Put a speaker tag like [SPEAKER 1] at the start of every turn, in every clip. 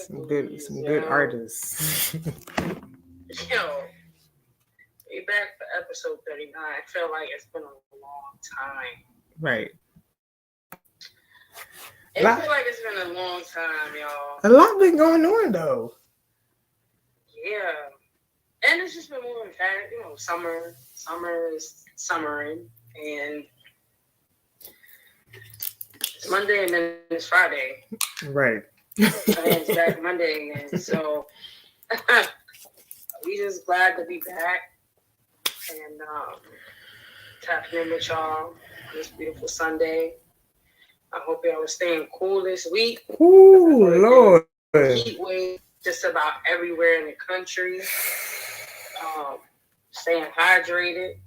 [SPEAKER 1] Some good artists.
[SPEAKER 2] Yo, we back for episode 39. I feel like it's been a long time.
[SPEAKER 1] Right.
[SPEAKER 2] It feel like it's been a long time, y'all.
[SPEAKER 1] A lot been going on though.
[SPEAKER 2] Yeah. And it's just been moving fast. You know, summer is summering, and it's Monday and then it's Friday.
[SPEAKER 1] Right.
[SPEAKER 2] And it's back Monday again. So we just glad to be back and tapping in with y'all this beautiful Sunday. I hope y'all are staying cool this week.
[SPEAKER 1] Ooh, Lord.
[SPEAKER 2] Heat wave just about everywhere in the country. Staying hydrated,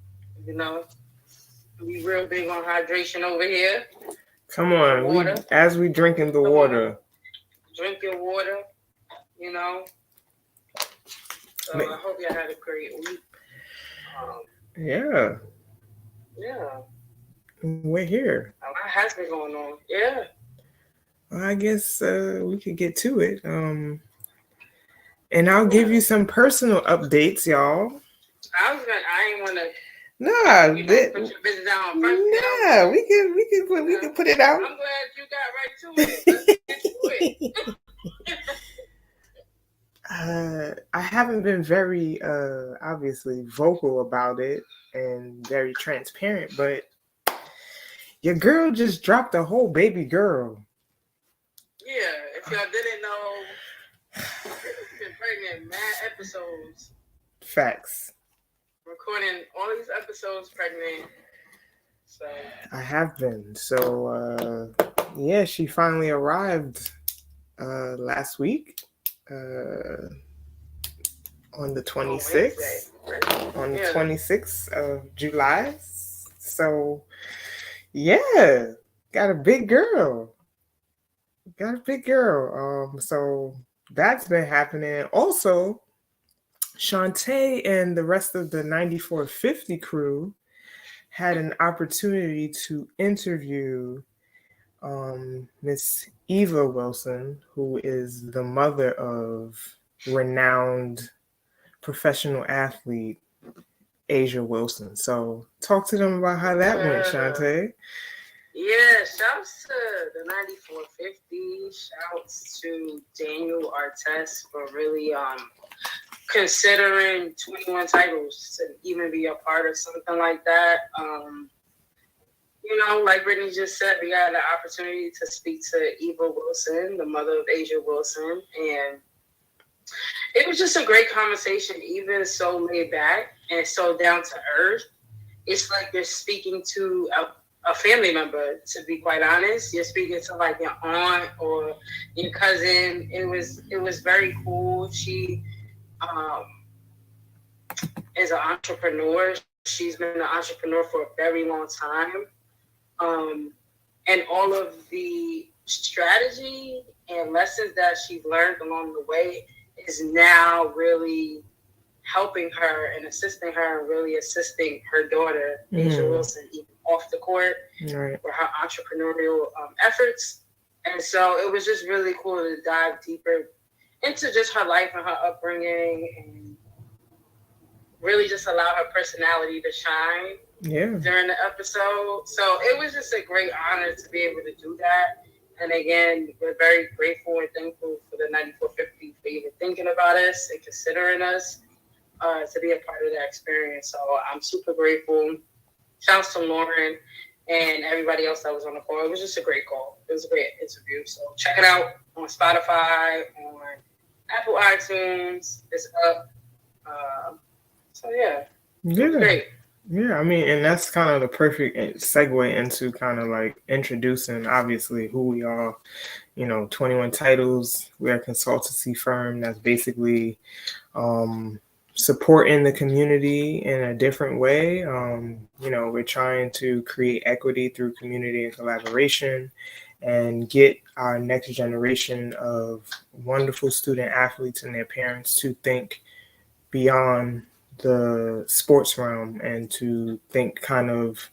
[SPEAKER 2] you know. We real big on hydration over here.
[SPEAKER 1] Come on, as we drinking the water.
[SPEAKER 2] Drink your water, you know. So I hope y'all had a great week.
[SPEAKER 1] Yeah. We're here.
[SPEAKER 2] A lot has been going on. Yeah.
[SPEAKER 1] Well, I guess we could get to it. And I'll give you some personal updates, y'all.
[SPEAKER 2] I ain't want to.
[SPEAKER 1] Nah,
[SPEAKER 2] put your business down first.
[SPEAKER 1] Yeah, we can put it out.
[SPEAKER 2] I'm glad you got right to it. Let's get to
[SPEAKER 1] it. I haven't been very obviously vocal about it and very transparent, but your girl just dropped a whole baby girl.
[SPEAKER 2] Yeah, if y'all didn't know, she's been pregnant mad episodes.
[SPEAKER 1] Facts.
[SPEAKER 2] Recording all these episodes pregnant. So
[SPEAKER 1] I have been. So yeah, she finally arrived last week. On the 26th. On the 26th of July. So yeah, got a big girl. So that's been happening. Also, Shantae and the rest of the 9450 crew had an opportunity to interview Miss Eva Wilson, who is the mother of renowned professional athlete A'ja Wilson. So talk to them about how that went, Shantae.
[SPEAKER 2] Yeah, shouts to the 9450. Shouts to Daniel Artest for really considering 21 titles to even be a part of something like that. You know, like Brittany just said, we got the opportunity to speak to Eva Wilson, the mother of A'ja Wilson, and it was just a great conversation. Eva is so laid back and so down to earth. It's like you're speaking to a family member, to be quite honest. You're speaking to like your aunt or your cousin. It was very cool. She is an entrepreneur. She's been an entrepreneur for a very long time. And all of the strategy and lessons that she's learned along the way is now really helping her and assisting her and really assisting her daughter, A'ja Wilson, even off the court for her entrepreneurial efforts. And so it was just really cool to dive deeper into just her life and her upbringing and really just allow her personality to shine during the episode. So it was just a great honor to be able to do that. And again, we're very grateful and thankful for the 9450 for even thinking about us and considering us to be a part of that experience. So I'm super grateful. Shouts to Lauren and everybody else that was on the call. It was just a great call. It was a great interview. So check it out on Spotify, on Apple iTunes. It's up. So yeah. Great.
[SPEAKER 1] Yeah, I mean, and that's kind of the perfect segue into kind of like introducing, obviously, who we are. You know, 21 Titles. We're a consultancy firm that's basically supporting the community in a different way. You know, we're trying to create equity through community and collaboration and get our next generation of wonderful student athletes and their parents to think beyond the sports realm and to think kind of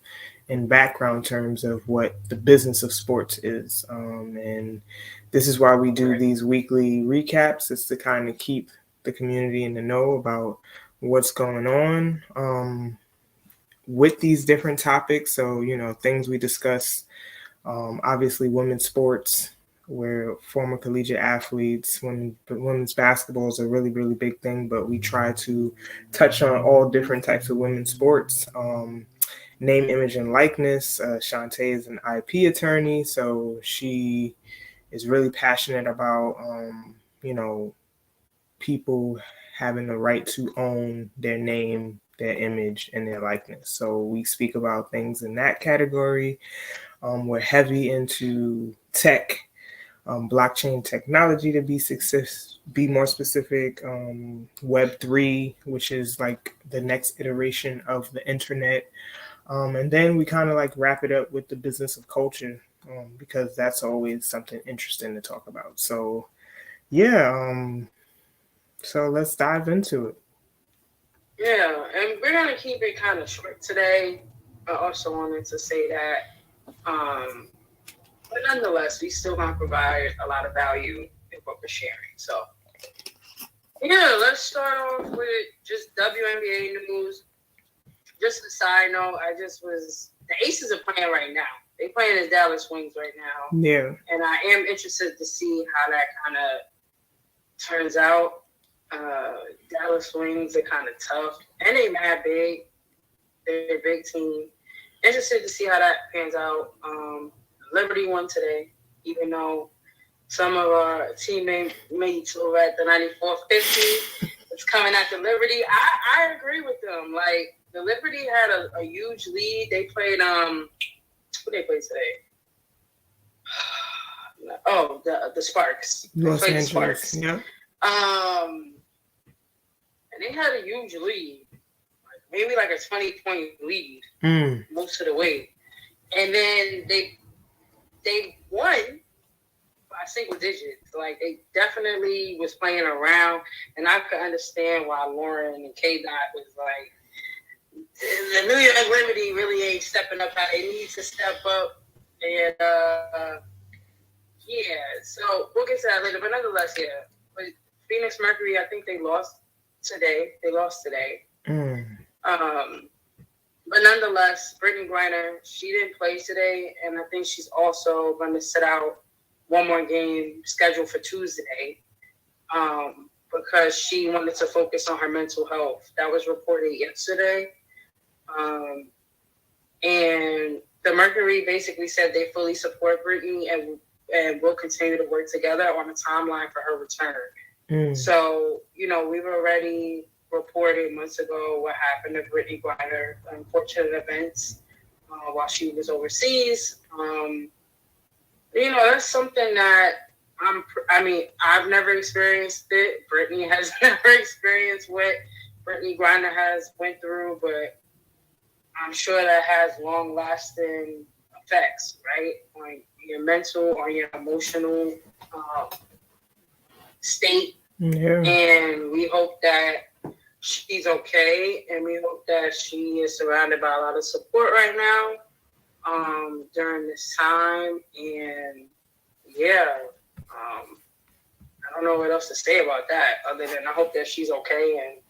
[SPEAKER 1] in background terms of what the business of sports is. And this is why we do these weekly recaps, is to kind of keep the community in the know about what's going on with these different topics. So, things we discuss, obviously women's sports, where former collegiate athletes, women's basketball is a really, really big thing, but we try to touch on all different types of women's sports. Name, image, and likeness. Shantae is an IP attorney, so she is really passionate about, people having the right to own their name, their image, and their likeness. So we speak about things in that category. We're heavy into tech, blockchain technology to be more specific, Web3, which is like the next iteration of the internet. And then we kind of like wrap it up with the business of culture, because that's always something interesting to talk about. So yeah, so let's dive into it.
[SPEAKER 2] Yeah, and we're gonna keep it kind of short today. I also wanted to say that, but nonetheless, we still gonna provide a lot of value in what we're sharing. So, yeah, let's start off with just WNBA news. Just a side note, the Aces are playing right now. They playing as Dallas Wings right now.
[SPEAKER 1] Yeah.
[SPEAKER 2] And I am interested to see how that kind of turns out. Dallas Wings are kind of tough, and they mad big. They're a big team. Interested to see how that pans out. Liberty won today, even though some of our teammates over at the 9450 is coming at the Liberty. I agree with them. Like, the Liberty had a huge lead. They played who they played today? Oh, the Sparks.
[SPEAKER 1] Los Angeles. Yeah.
[SPEAKER 2] And they had a huge lead, maybe like a 20-point lead most of the way, and then they won by single digits. Like, they definitely was playing around, and I could understand why Lauren and K-Dot was like, the New York Liberty really ain't stepping up how they need to step up. And yeah, so we'll get to that later. But nonetheless, yeah. But Phoenix Mercury, I think they lost today. But nonetheless, Brittany Griner, she didn't play today, and I think she's also going to sit out one more game scheduled for Tuesday, because she wanted to focus on her mental health. That was reported yesterday. And the Mercury basically said they fully support Brittany and will continue to work together on a timeline for her return. So, we've already reported months ago what happened to Brittany Griner, unfortunate events while she was overseas. That's something that I've never experienced it. Brittany has never experienced what Brittany Griner has went through, but I'm sure that has long-lasting effects, right, on your mental, on your emotional state.
[SPEAKER 1] Yeah.
[SPEAKER 2] And we hope that she's okay, and we hope that she is surrounded by a lot of support right now during this time. And yeah, I don't know what else to say about that other than I hope that she's okay, and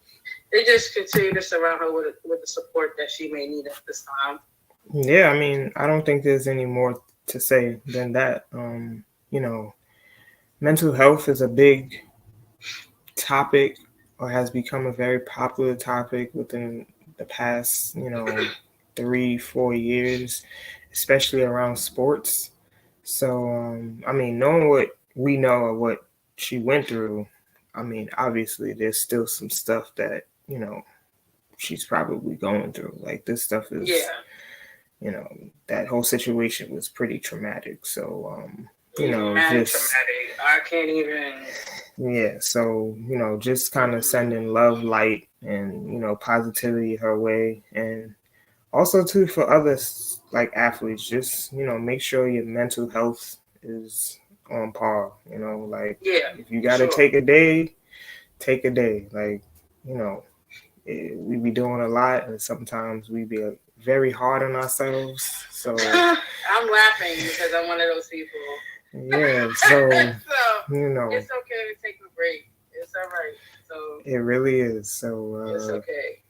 [SPEAKER 2] they just continue to surround her with the support that she may need at this time.
[SPEAKER 1] Yeah, I don't think there's any more to say than that. Mental health is a big topic, or has become a very popular topic within the past, 3-4 years, especially around sports. So, knowing what we know of what she went through, obviously there's still some stuff that, she's probably going through. Like, this stuff is, that whole situation was pretty traumatic. So,
[SPEAKER 2] traumatic. I can't even.
[SPEAKER 1] Yeah, so, just kind of sending love, light, and, positivity her way. And also, too, for others, like athletes, just, make sure your mental health is on par. If you got to take a day, take a day. Like, we be doing a lot, and sometimes we be very hard on ourselves. So
[SPEAKER 2] I'm laughing because I'm one of those people.
[SPEAKER 1] yeah, so you know,
[SPEAKER 2] it's okay to take a break. It's all right. So
[SPEAKER 1] it really is. So
[SPEAKER 2] it's okay.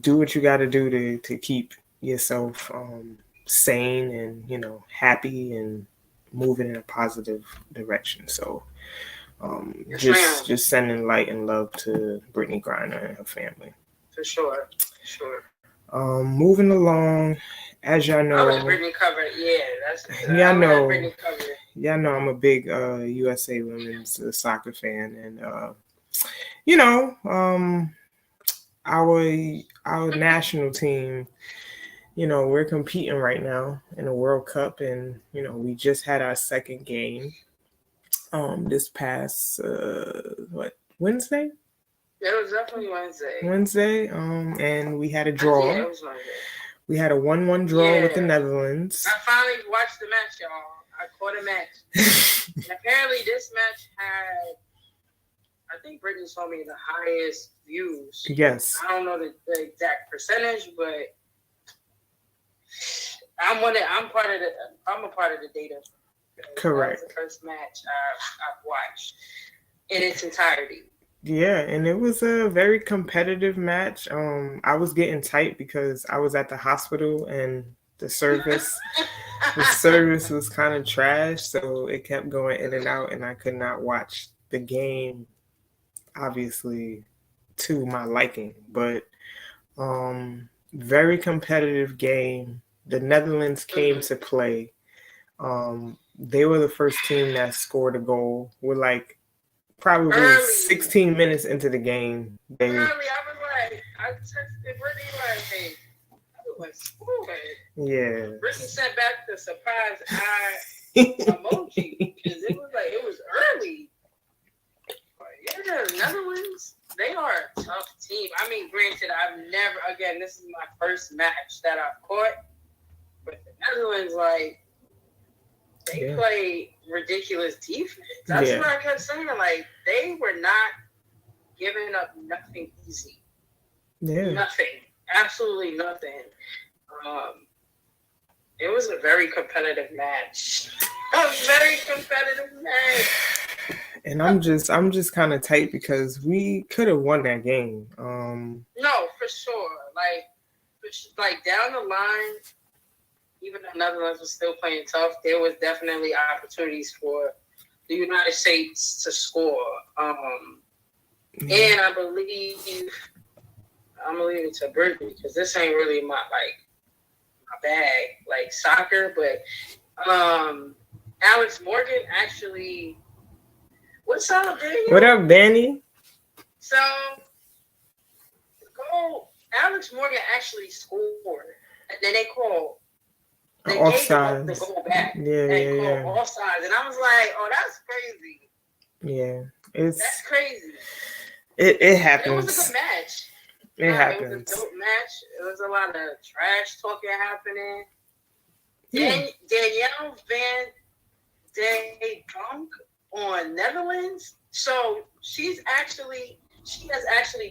[SPEAKER 1] Do what you got to do to keep yourself sane and happy and moving in a positive direction. So
[SPEAKER 2] Yes,
[SPEAKER 1] just sending light and love to Brittney Griner and her family.
[SPEAKER 2] For sure. Sure.
[SPEAKER 1] Moving along, as y'all know,
[SPEAKER 2] I let Brittney cover. Yeah, that's.
[SPEAKER 1] Yeah, I know.
[SPEAKER 2] Brittney cover.
[SPEAKER 1] Yeah, I know. I'm a big USA women's soccer fan, and our national team. We're competing right now in a World Cup, and we just had our second game. This past Wednesday?
[SPEAKER 2] Yeah, it was definitely Wednesday.
[SPEAKER 1] And we had a draw.
[SPEAKER 2] Yeah, it was Wednesday.
[SPEAKER 1] We had a 1-1 draw with the Netherlands.
[SPEAKER 2] I finally watched the match, y'all. I caught a match. And apparently this match had, I think Brittany told me, the highest views.
[SPEAKER 1] Yes.
[SPEAKER 2] I don't know the exact percentage, but I'm a part of the data.
[SPEAKER 1] Correct.
[SPEAKER 2] That was the first match I've watched in its entirety.
[SPEAKER 1] Yeah, and it was a very competitive match. I was getting tight because I was at the hospital and the service was kind of trash, so it kept going in and out, and I could not watch the game, obviously, to my liking. But very competitive game. The Netherlands came to play. They were the first team that scored a goal. We're probably early. 16 minutes into the game.
[SPEAKER 2] Early, I texted Brittany hey, I was scored.
[SPEAKER 1] Yeah.
[SPEAKER 2] Brittany sent back the surprise eye emoji because it was early. But yeah, the Netherlands, they are a tough team. I mean, granted, this is my first match that I've caught, but the Netherlands, they play ridiculous defense. That's what I kept saying. They were not giving up nothing easy.
[SPEAKER 1] Yeah.
[SPEAKER 2] Nothing. Absolutely nothing. It was a very competitive match.
[SPEAKER 1] And I'm just kind of tight because we could have won that game.
[SPEAKER 2] No, for sure. Down the line, even though the Netherlands was still playing tough, there was definitely opportunities for the United States to score. And I'm gonna leave it to Brittany because this ain't really my bag, soccer. But Alex Morgan actually, what's up, Daniel?
[SPEAKER 1] What up, Danny?
[SPEAKER 2] So, Alex Morgan actually scored, and then they gave him the goal back. Called offsides, and I was like, "Oh, that's crazy."
[SPEAKER 1] Yeah,
[SPEAKER 2] that's crazy.
[SPEAKER 1] It happens.
[SPEAKER 2] It was a good match.
[SPEAKER 1] It happens.
[SPEAKER 2] It was a dope match. It was a lot of trash talking happening.
[SPEAKER 1] Yeah.
[SPEAKER 2] Danielle Van de Donk on Netherlands. So she has actually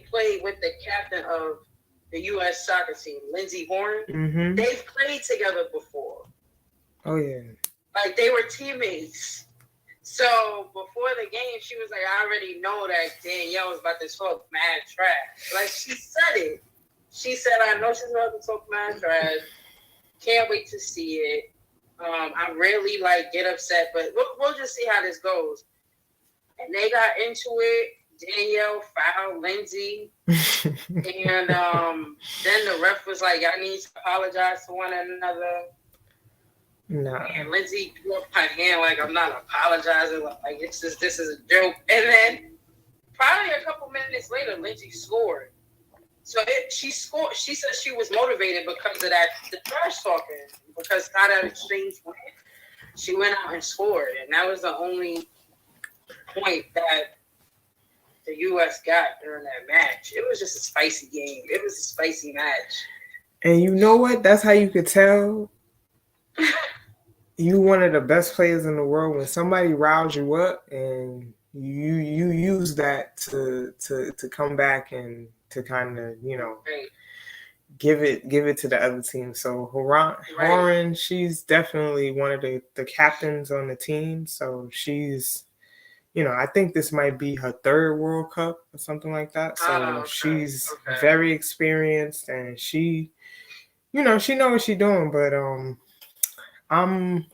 [SPEAKER 2] played with the captain of the U.S. soccer team, Lindsey Horn.
[SPEAKER 1] Mm-hmm.
[SPEAKER 2] They've played together before.
[SPEAKER 1] Oh yeah.
[SPEAKER 2] They were teammates. So before the game, she was like, "I already know that Danielle was about to talk mad trash." She said it. She said, "I know she's about to talk mad trash. Can't wait to see it. I rarely get upset, but we'll just see how this goes." And they got into it. Danielle fouled Lindsey, and then the ref was like, "Y'all need to apologize to one another."
[SPEAKER 1] Nah.
[SPEAKER 2] And Lindsey threw up her hand I'm not apologizing. This is a joke. And then probably a couple minutes later, Lindsey scored. So she scored. She said she was motivated because of the trash talking. Because how that exchange went, she went out and scored, and that was the only point that the U.S. got during that match. It was just a spicy game. It was a spicy match.
[SPEAKER 1] And you know what? That's how you could tell you one of the best players in the world when somebody riles you up and you use that to come back and to kind of give it to the other team. So Horan, she's definitely one of the captains on the team. So she's, I think this might be her third World Cup or something like that. So she's very experienced, and she knows what she's doing. But I'm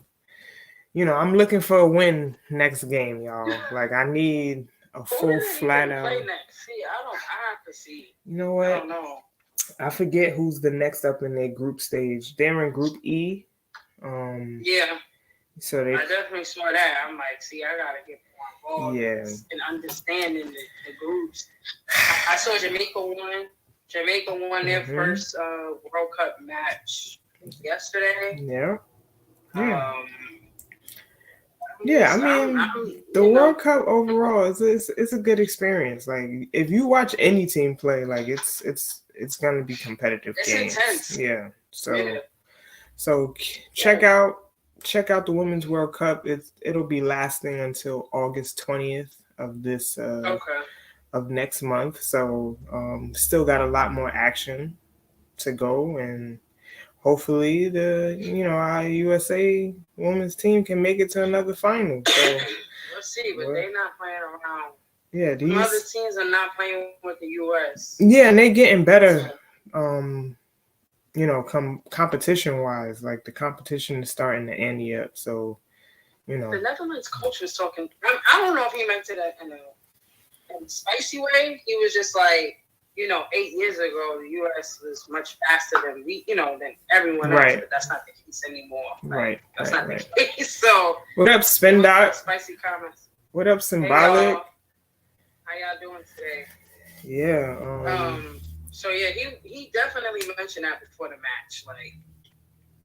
[SPEAKER 1] I'm looking for a win next game, y'all. Like, I need a full flat out.
[SPEAKER 2] Play next? See, I have to see.
[SPEAKER 1] You know what?
[SPEAKER 2] I don't know.
[SPEAKER 1] I forget who's the next up in their group stage. They're in Group E.
[SPEAKER 2] Yeah.
[SPEAKER 1] So
[SPEAKER 2] I definitely saw that. I'm like, see, I gotta get more involved in understanding the groups. I saw Jamaica won. Jamaica won their first World Cup match yesterday.
[SPEAKER 1] Yeah.
[SPEAKER 2] Yeah.
[SPEAKER 1] I mean, the World Cup overall is a good experience. Like, if you watch any team play, like, it's gonna be competitive games.
[SPEAKER 2] Intense.
[SPEAKER 1] Yeah. So check out the Women's World Cup. It'll be lasting until August 20th of this of next month. So still got a lot more action to go, and hopefully our USA women's team can make it to another final. So
[SPEAKER 2] we'll see, but they're not playing around.
[SPEAKER 1] Yeah,
[SPEAKER 2] these other teams are not playing with the US.
[SPEAKER 1] Yeah, and they're getting better. Competition wise, like the competition is starting to ante up. So,
[SPEAKER 2] the Netherlands coach was talking. I don't know if he meant it in a spicy way. He was just like, 8 years ago, the U.S. was much faster than than everyone else, but that's not the case anymore.
[SPEAKER 1] Right.
[SPEAKER 2] That's not the case. So,
[SPEAKER 1] what up, Spendot?
[SPEAKER 2] Spicy comments.
[SPEAKER 1] What up, Symbolic?
[SPEAKER 2] Hey, how y'all doing today?
[SPEAKER 1] Yeah.
[SPEAKER 2] So yeah, he definitely mentioned that before the match. Like,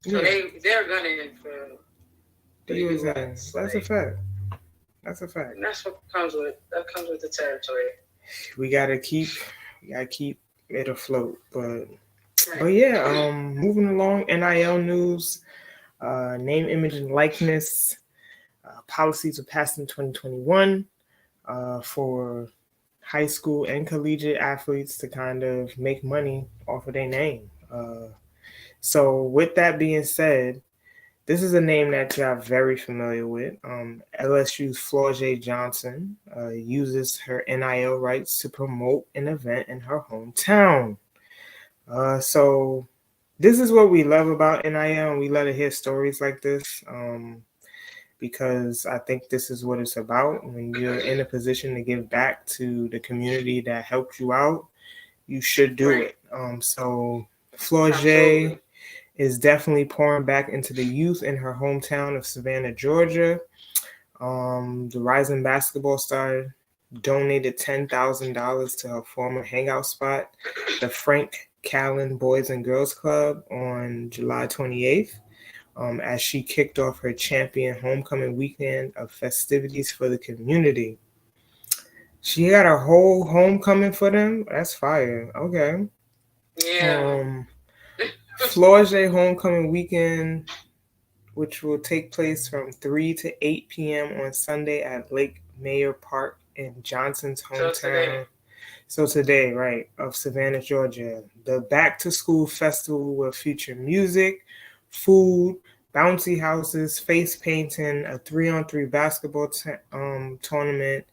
[SPEAKER 2] so they're gunning for the US.
[SPEAKER 1] That's a fact. That's a fact.
[SPEAKER 2] And that's what comes with the territory.
[SPEAKER 1] We gotta keep it afloat. But yeah, moving along, NIL news, name, image, and likeness policies were passed in 2021 for high school and collegiate athletes to kind of make money off of their name. So with that being said, this is a name that you're very familiar with. LSU's Flau'jae Johnson uses her NIL rights to promote an event in her hometown. So this is what we love about NIL, and we love to hear stories like this. Because I think this is what it's about. When you're in a position to give back to the community that helped you out, you should do it. So Flau'jae is definitely pouring back into the youth in her hometown of Savannah, Georgia. The rising basketball star donated $10,000 to her former hangout spot, the Frank Callen Boys and Girls Club, on July 28th. As she kicked off her champion homecoming weekend of festivities for the community. She got a whole homecoming for them? That's fire. Okay.
[SPEAKER 2] Yeah.
[SPEAKER 1] Flau'jae homecoming weekend, which will take place from 3 to 8 p.m. on Sunday at Lake Mayer Park in Johnson's hometown. So today, right, of Savannah, Georgia. The Back to School Festival will feature music, food, bouncy houses, face painting, a 3-on-3 basketball tournament.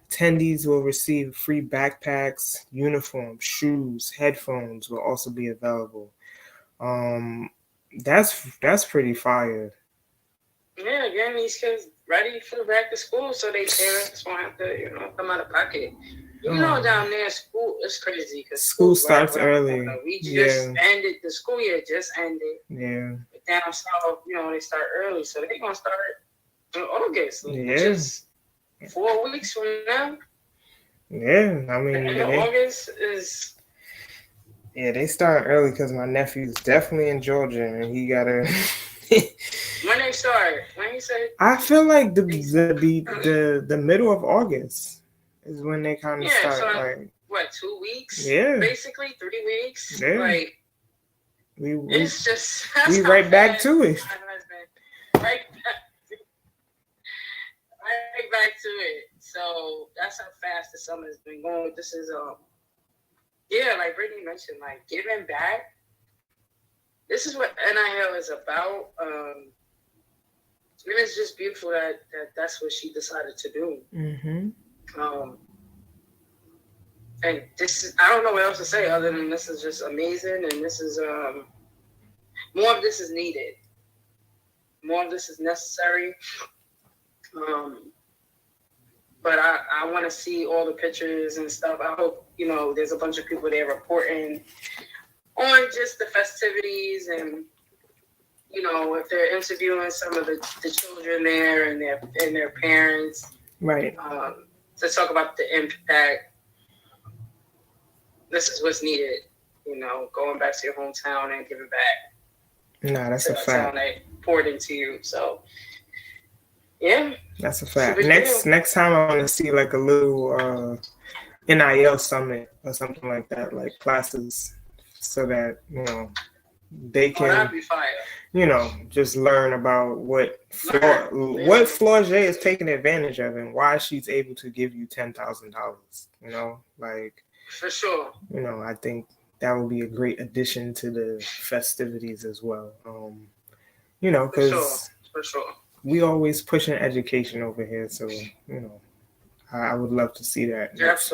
[SPEAKER 1] Attendees will receive free backpacks, uniforms, shoes, headphones will also be available. That's pretty fire.
[SPEAKER 2] Yeah, getting these kids ready for the back to school so they parents won't have to, come out of pocket. Down there, school is crazy because
[SPEAKER 1] school starts early.
[SPEAKER 2] We just ended, the school year just ended.
[SPEAKER 1] Yeah.
[SPEAKER 2] But down south, they start early, so they're gonna start in August, which is 4 weeks from now.
[SPEAKER 1] Yeah, I mean,
[SPEAKER 2] August is.
[SPEAKER 1] Yeah, they start early because my nephew's definitely in Georgia, and he gotta.
[SPEAKER 2] When they start? When you say?
[SPEAKER 1] I feel like the middle of August is when they kind of start.
[SPEAKER 2] So
[SPEAKER 1] like,
[SPEAKER 2] what, 2 weeks?
[SPEAKER 1] Yeah.
[SPEAKER 2] Basically 3 weeks.
[SPEAKER 1] Yeah.
[SPEAKER 2] Like, it's just.
[SPEAKER 1] We right back to it.
[SPEAKER 2] Right back to it. So that's how fast the summer has been going. This is like Brittany mentioned, like giving back this is what NIL is about. And it's just beautiful that that's what she decided to do. And this is, I don't know what else to say other than this is just amazing. And this is, more of this is needed. More of this is necessary. But I want to see all the pictures and stuff. I hope, there's a bunch of people there reporting on just the festivities and, if they're interviewing some of the children there and their parents.
[SPEAKER 1] Right.
[SPEAKER 2] To talk about the impact. This is what's needed, going back to your hometown and giving back.
[SPEAKER 1] Nah, that's a fact.
[SPEAKER 2] That poured into you. So, yeah.
[SPEAKER 1] That's a fact. Next time I want to see like a little NIL summit or something like that, like classes, so that they can,
[SPEAKER 2] that'd be fire.
[SPEAKER 1] Just learn about what Florget is taking advantage of and why she's able to give you $10,000. Like
[SPEAKER 2] for sure.
[SPEAKER 1] I think that would be a great addition to the festivities as well. Because
[SPEAKER 2] for sure.
[SPEAKER 1] We always pushing education over here, so I would love to see that next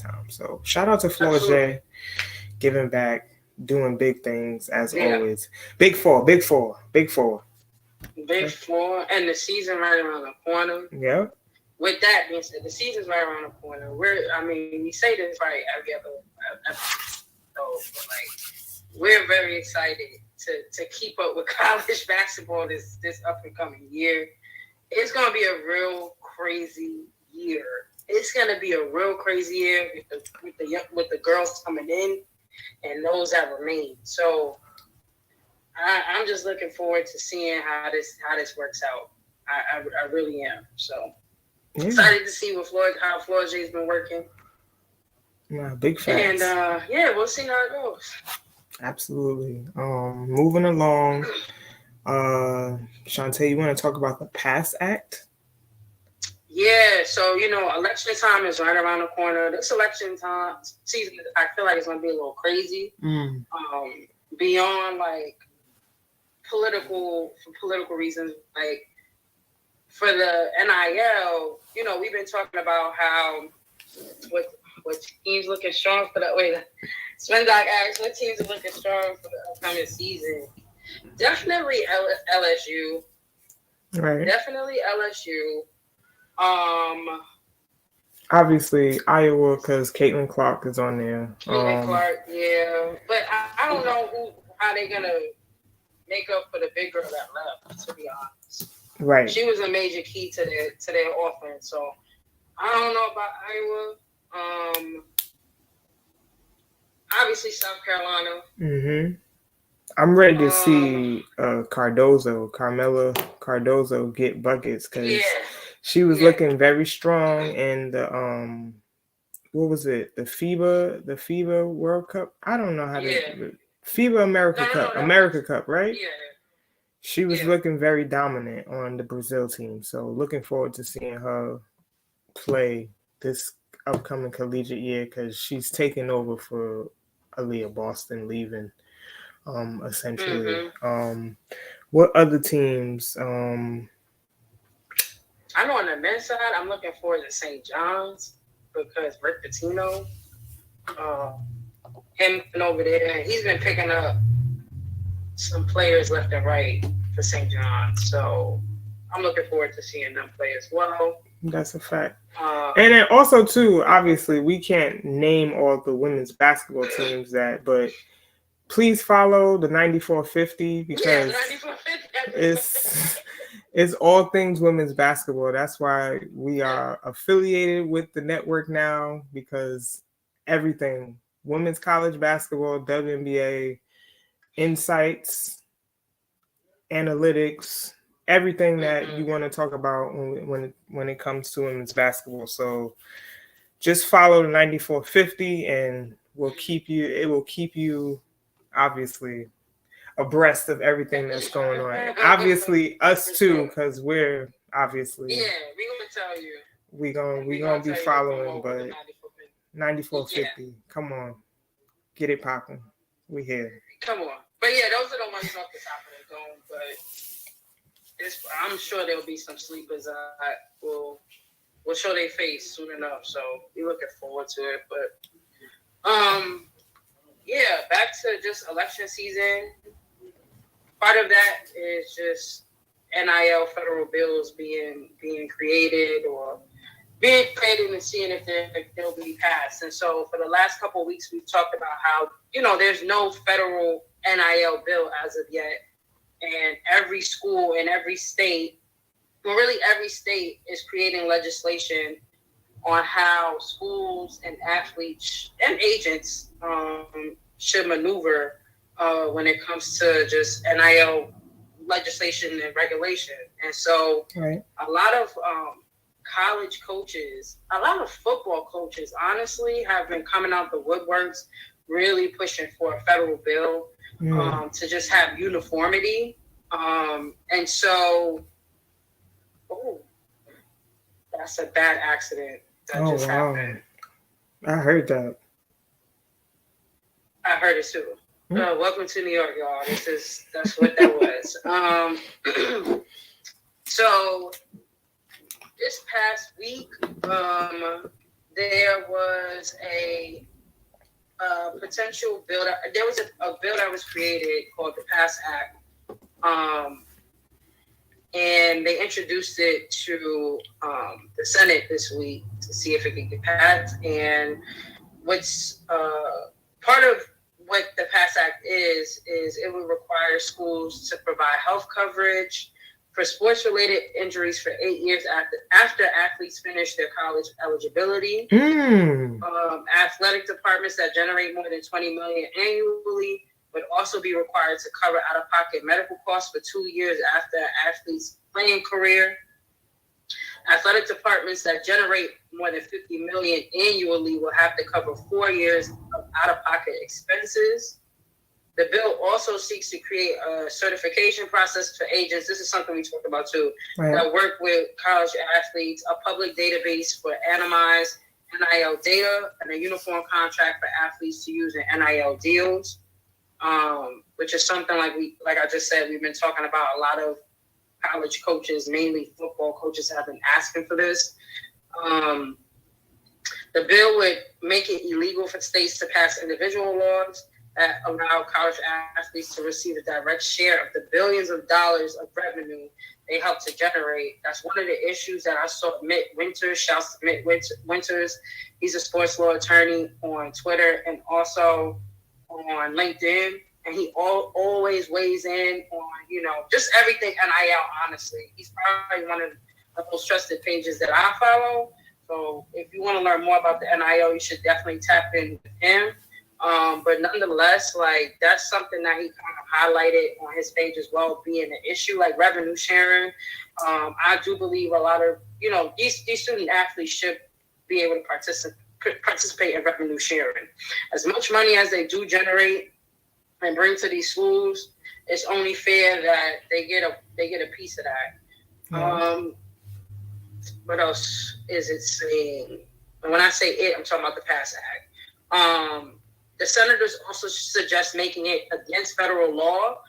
[SPEAKER 1] time. So shout out to Florget, giving back, doing big things as always. Big four, and
[SPEAKER 2] the season right around the corner.
[SPEAKER 1] Yeah.
[SPEAKER 2] With that being said, the season's right around the corner. We say this right every other episode, but we're very excited to keep up with college basketball this up and coming year. It's gonna be a real crazy year. It's gonna be a real crazy year with the girls coming in and those that remain. So I'm just looking forward to seeing how this works out. I really am. So excited to see how Florget's been working.
[SPEAKER 1] Yeah, big facts.
[SPEAKER 2] And we'll see how it goes.
[SPEAKER 1] Absolutely. Moving along. Shantae, you want to talk about the PASS Act?
[SPEAKER 2] Yeah, so election time is right around the corner. This election time season, I feel like it's gonna be a little crazy. Beyond political reasons, like for the NIL, we've been talking about how what teams looking strong for that way. Sven Doc asked what teams are looking strong for the upcoming season. Definitely LSU.
[SPEAKER 1] Right.
[SPEAKER 2] Definitely LSU.
[SPEAKER 1] Obviously Iowa because Caitlin Clark is on there.
[SPEAKER 2] Caitlin Clark, yeah. But I don't know how they're gonna make up for the big girl that left, to be honest.
[SPEAKER 1] Right.
[SPEAKER 2] She was a major key to their offense. So I don't know about Iowa. Obviously South Carolina.
[SPEAKER 1] I'm ready to see Carmela Cardozo get buckets because she was looking very strong in the what was it? The FIBA World Cup? I don't know how to FIBA America Cup, right?
[SPEAKER 2] Yeah.
[SPEAKER 1] She was looking very dominant on the Brazil team. So looking forward to seeing her play this upcoming collegiate year because she's taking over for Aaliyah Boston leaving. Essentially. What other teams?
[SPEAKER 2] I know on the men's side, I'm looking forward to St. John's because Rick Pitino, him over there, he's been picking up some players left and right for St. John's. So I'm looking forward to seeing them play as well.
[SPEAKER 1] That's a fact. And then also too, obviously, we can't name all the women's basketball teams but please follow the 9450 because it's all things women's basketball. That's why we are affiliated with the network now because everything women's college basketball, WNBA, insights, analytics, everything that you want to talk about when it comes to women's basketball. So just follow the 9450 and it will keep you obviously abreast of everything that's going on. Obviously us too, because we're obviously
[SPEAKER 2] we're gonna tell you.
[SPEAKER 1] We're gonna be following, but 9450. Come on. Get it popping. We here.
[SPEAKER 2] Come on. But yeah, those are the ones off the top of the dome. But I'm sure there'll be some sleepers will show their face soon enough. So we're looking forward to it. But yeah, back to just election season. Part of that is just NIL federal bills being created or being created and seeing if they'll be passed. And so for the last couple of weeks, we've talked about how, there's no federal NIL bill as of yet. And every school in every state, well, really every state is creating legislation on how schools and athletes and agents should maneuver when it comes to just NIL legislation and regulation. And so a lot of college coaches, a lot of football coaches, honestly, have been coming out the woodworks, really pushing for a federal bill to just have uniformity. And so, that's a bad accident that just happened.
[SPEAKER 1] I heard that.
[SPEAKER 2] I heard it too. Welcome to New York, y'all. That's what that was. So this past week, there was a potential bill. There was a bill that was created called the PASS Act, and they introduced it to the Senate this week to see if it could get passed. And what's part of what the PASS Act is it would require schools to provide health coverage for sports-related injuries for 8 years after athletes finish their college eligibility. Athletic departments that generate more than $20 million annually would also be required to cover out-of-pocket medical costs for 2 years after an athlete's playing career. Athletic departments that generate more than $50 million annually will have to cover 4 years of out-of-pocket expenses. The bill also seeks to create a certification process for agents. This is something we talked about too. That work with college athletes, a public database for anonymized NIL data, and a uniform contract for athletes to use in NIL deals. Which is something like I just said, we've been talking about. A lot of college coaches, mainly football coaches, have been asking for this. The bill would make it illegal for states to pass individual laws that allow college athletes to receive a direct share of the billions of dollars of revenue they help to generate. That's one of the issues that I saw Mitt Winters. Shouts to Mitt Winters. He's a sports law attorney on Twitter and also on LinkedIn. And he always weighs in on, just everything NIL, honestly. He's probably one of the most trusted pages that I follow. So if you want to learn more about the NIL, you should definitely tap in with him. But nonetheless, that's something that he kind of highlighted on his page as well, being an issue, like revenue sharing. I do believe a lot of, these student athletes should be able to participate in revenue sharing. As much money as they do generate and bring to these schools, it's only fair that they get a piece of that. What else is it saying? And when I say it, I'm talking about the PASS Act. The senators also suggest making it against federal law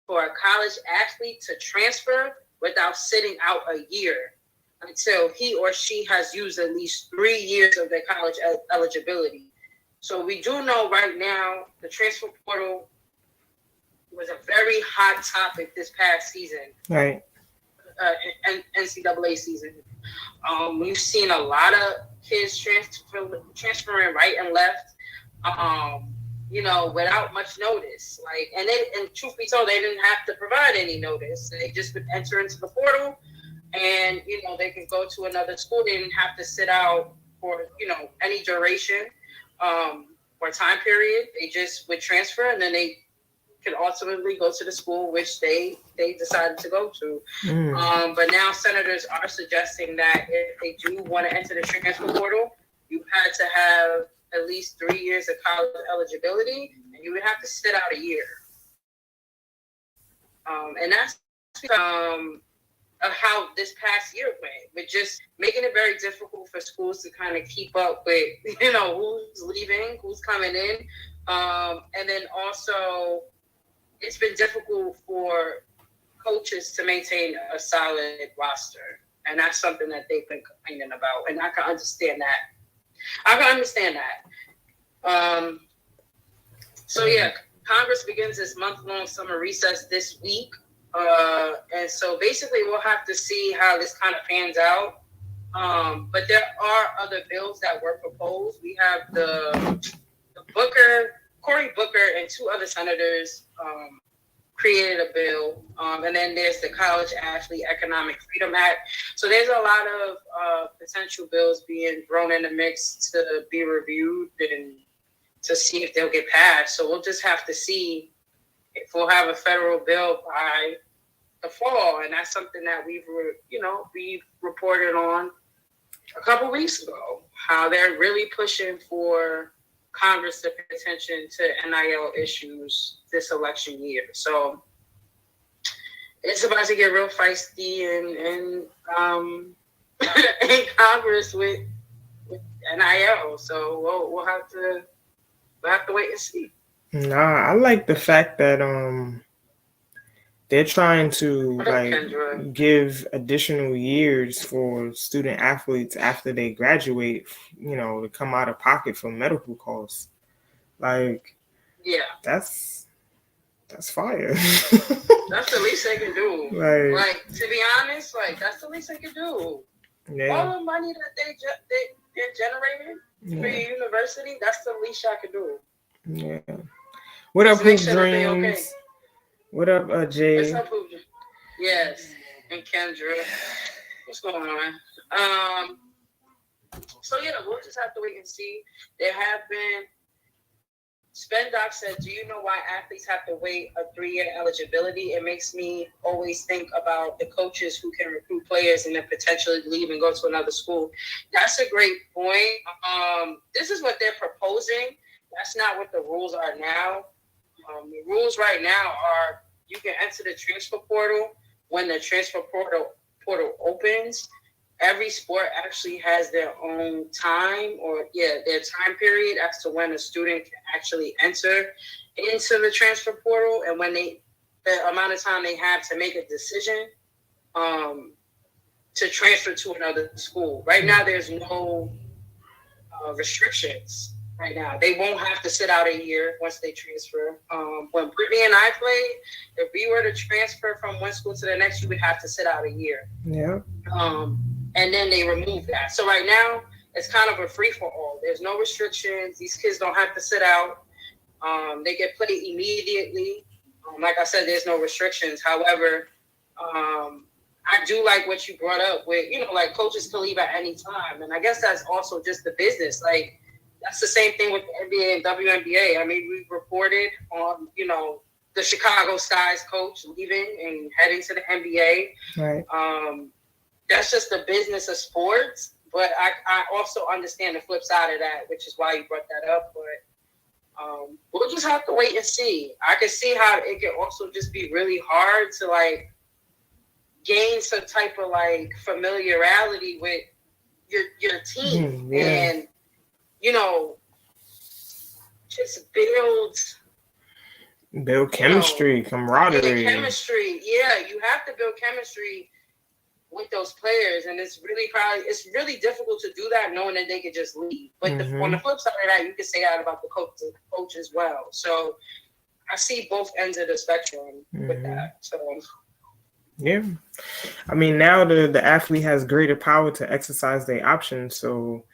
[SPEAKER 2] for a college athlete to transfer without sitting out a year until he or she has used at least 3 years of their college eligibility. So we do know right now the transfer portal was a very hot topic this past season.
[SPEAKER 1] Right.
[SPEAKER 2] NCAA season. We've seen a lot of kids transferring right and left. Without much notice. And truth be told, they didn't have to provide any notice. They just would enter into the portal and, they could go to another school. They didn't have to sit out for, any duration or time period. They just would transfer and then they could ultimately go to the school which they decided to go to. But now senators are suggesting that if they do want to enter the transfer portal, you had to have at least 3 years of college eligibility, and you would have to sit out a year. And that's of how this past year went, with just making it very difficult for schools to kind of keep up with, who's leaving, who's coming in. And then also, it's been difficult for coaches to maintain a solid roster. And that's something that they've been complaining about. And I can understand that. So yeah, Congress begins this month-long summer recess this week. And so basically we'll have to see how this kind of pans out. But there are other bills that were proposed. We have the Cory Booker and 2 other senators created a bill. And then there's the College Athlete Economic Freedom Act. So there's a lot of potential bills being thrown in the mix to be reviewed and to see if they'll get passed. So we'll just have to see if we'll have a federal bill by the fall. And that's something that we've reported on a couple weeks ago, how they're really pushing for Congress to pay attention to NIL issues this election year. So it's about to get real feisty and in Congress with NIL. So we'll have to wait and see.
[SPEAKER 1] Nah, I like the fact that they're trying to give additional years for student athletes after they graduate, to come out of pocket for medical costs. Like, yeah, that's fire.
[SPEAKER 2] That's the least they can do. Like to be honest, that's the least they can do. Yeah. All the money that they're generating for your university, that's the least I can do.
[SPEAKER 1] Yeah. What up, Hoop Dreams? Okay. What up, Jay?
[SPEAKER 2] What's up, Hoop? Yes, and Kendra. What's going on? So yeah, we'll just have to wait and see. There have been. Spendoc said, "Do you know why athletes have to wait a 3-year eligibility? It makes me always think about the coaches who can recruit players and then potentially leave and go to another school." That's a great point. This is what they're proposing. That's not what the rules are now. The rules right now are you can enter the transfer portal when the transfer portal opens. Every sport actually has their own time their time period as to when a student can actually enter into the transfer portal and when the amount of time they have to make a decision to transfer to another school. Right now, there's no restrictions. Right now, they won't have to sit out a year once they transfer. When Brittany and I played, if we were to transfer from one school to the next, you would have to sit out a year.
[SPEAKER 1] Yeah.
[SPEAKER 2] And then they remove that. So right now, it's kind of a free-for-all. There's no restrictions. These kids don't have to sit out. They get played immediately. Like I said, there's no restrictions. However, I do like what you brought up with, coaches can leave at any time. And I guess that's also just the business. Like, that's the same thing with the NBA and WNBA. I mean, we've reported on, the Chicago Sky's coach leaving and heading to the NBA.
[SPEAKER 1] Right.
[SPEAKER 2] That's just the business of sports. But I also understand the flip side of that, which is why you brought that up. But we'll just have to wait and see. I can see how it can also just be really hard to, gain some type of, familiarity with your team.
[SPEAKER 1] Yeah.
[SPEAKER 2] And, just build
[SPEAKER 1] chemistry, camaraderie.
[SPEAKER 2] Chemistry, yeah. You have to build chemistry with those players, and it's really difficult to do that knowing that they could just leave. But on the flip side of that, you can say that about the coach as well. So I see both ends of the spectrum with that. So
[SPEAKER 1] yeah, I mean, now the athlete has greater power to exercise their options. So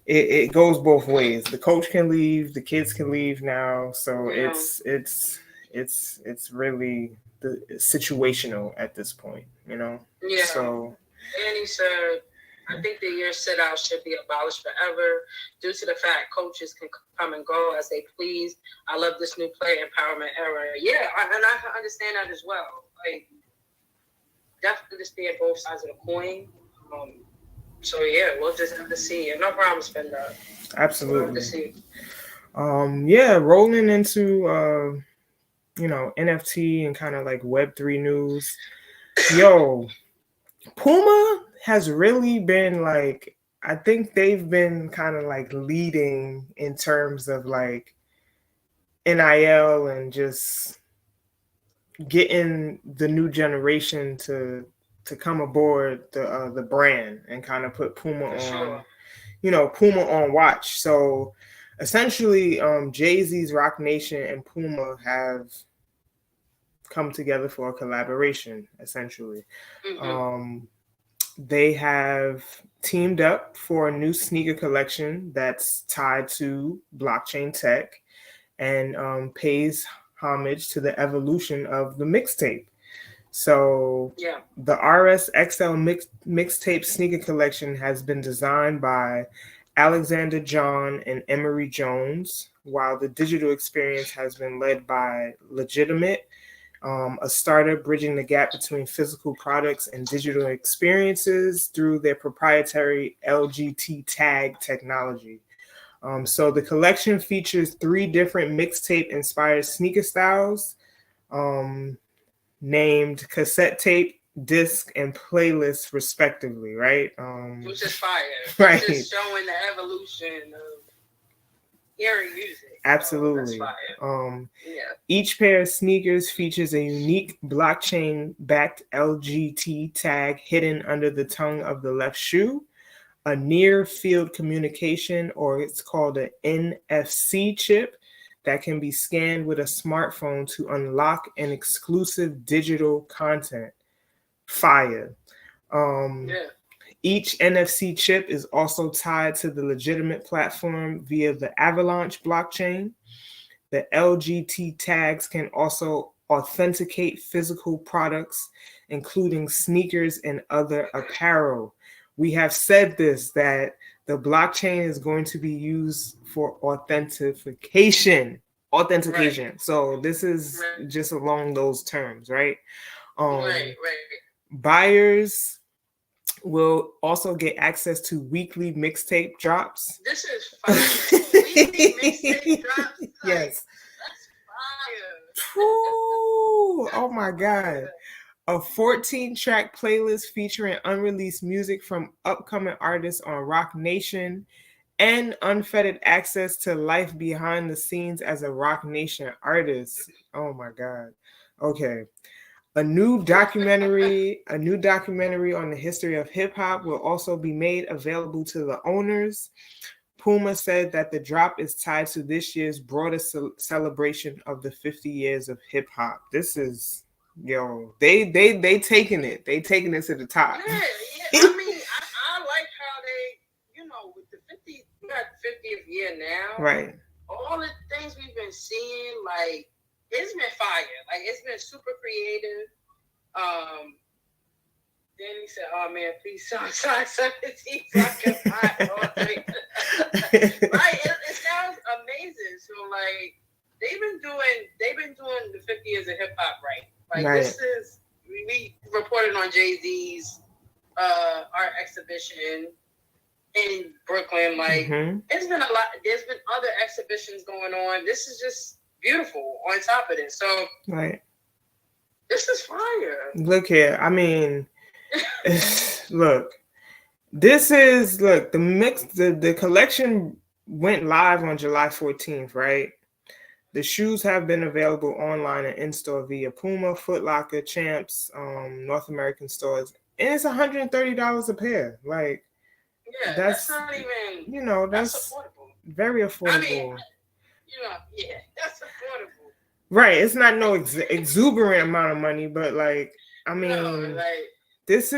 [SPEAKER 1] it goes both ways. The coach can leave, the kids can leave now. So it's really situational at this point, Yeah.
[SPEAKER 2] So, and he said, I think the year sit out should be abolished forever due to the fact coaches can come and go as they please. I love this new player empowerment era. Yeah, and I can understand that as well. Definitely understand both sides of the coin. So yeah, we'll just have to see. And no problem, Spender.
[SPEAKER 1] Absolutely.
[SPEAKER 2] We'll have to see.
[SPEAKER 1] Rolling into NFT and kind of like Web3 news. Yo, Puma has really been I think they've been kind of leading in terms of NIL and just getting the new generation to come aboard the brand and kind of put Puma
[SPEAKER 2] For
[SPEAKER 1] on,
[SPEAKER 2] sure.
[SPEAKER 1] Puma on watch. So essentially, Jay-Z's Roc Nation and Puma have come together for a collaboration, essentially. They have teamed up for a new sneaker collection that's tied to blockchain tech and pays homage to the evolution of the mixtape. So the RSXL mixtape sneaker collection has been designed by Alexander John and Emery Jones, while the digital experience has been led by Legitimate, a startup bridging the gap between physical products and digital experiences through their proprietary LGT tag technology. So the collection features 3 different mixtape inspired sneaker styles, named cassette tape, disc, and playlist respectively, right?
[SPEAKER 2] Which is fire.
[SPEAKER 1] Right.
[SPEAKER 2] It's just showing the evolution of hearing music.
[SPEAKER 1] Absolutely. Each pair of sneakers features a unique blockchain-backed LGT tag hidden under the tongue of the left shoe, a near-field communication, or it's called an NFC chip, that can be scanned with a smartphone to unlock an exclusive digital content. Fire. Each NFC chip is also tied to the Legitimate platform via the Avalanche blockchain. The LGT tags can also authenticate physical products, including sneakers and other apparel. We have said this, that the blockchain is going to be used for authentication. Right. So this is just along those terms, right? Buyers will also get access to weekly mixtape drops.
[SPEAKER 2] This is fire. Weekly mixtape drops?
[SPEAKER 1] Yes.
[SPEAKER 2] That's fire.
[SPEAKER 1] Oh my God. A 14-track playlist featuring unreleased music from upcoming artists on Roc Nation, and unfettered access to life behind the scenes as a Roc Nation artist. Oh my God. Okay. A new documentary on the history of hip hop will also be made available to the owners. Puma said that the drop is tied to this year's broader celebration of the 50 years of hip hop. This is, they taking it. They taking it to the top.
[SPEAKER 2] Yeah. I mean, I like how they, with the 50th year now.
[SPEAKER 1] Right.
[SPEAKER 2] All the things we've been seeing, like, it's been fire. Like, it's been super creative. Then he said, "Oh man, please, son 17 so I can find all three." Right? It sounds amazing. So like, they've been doing the 50 years of hip hop, right? Like This is we reported on Jay-Z's art exhibition in Brooklyn. Like, It's been a lot. There's been other exhibitions going on. This is just beautiful on top of this. So this is fire.
[SPEAKER 1] Look here. I mean, look. The collection went live on July 14th, right? The shoes have been available online and in-store via Puma, Foot Locker, Champs, North American stores. And it's $130 a pair. Like,
[SPEAKER 2] that's not even,
[SPEAKER 1] that's
[SPEAKER 2] affordable.
[SPEAKER 1] Very affordable. I mean,
[SPEAKER 2] that's affordable.
[SPEAKER 1] Right. It's not no exuberant amount of money, but like, I mean, this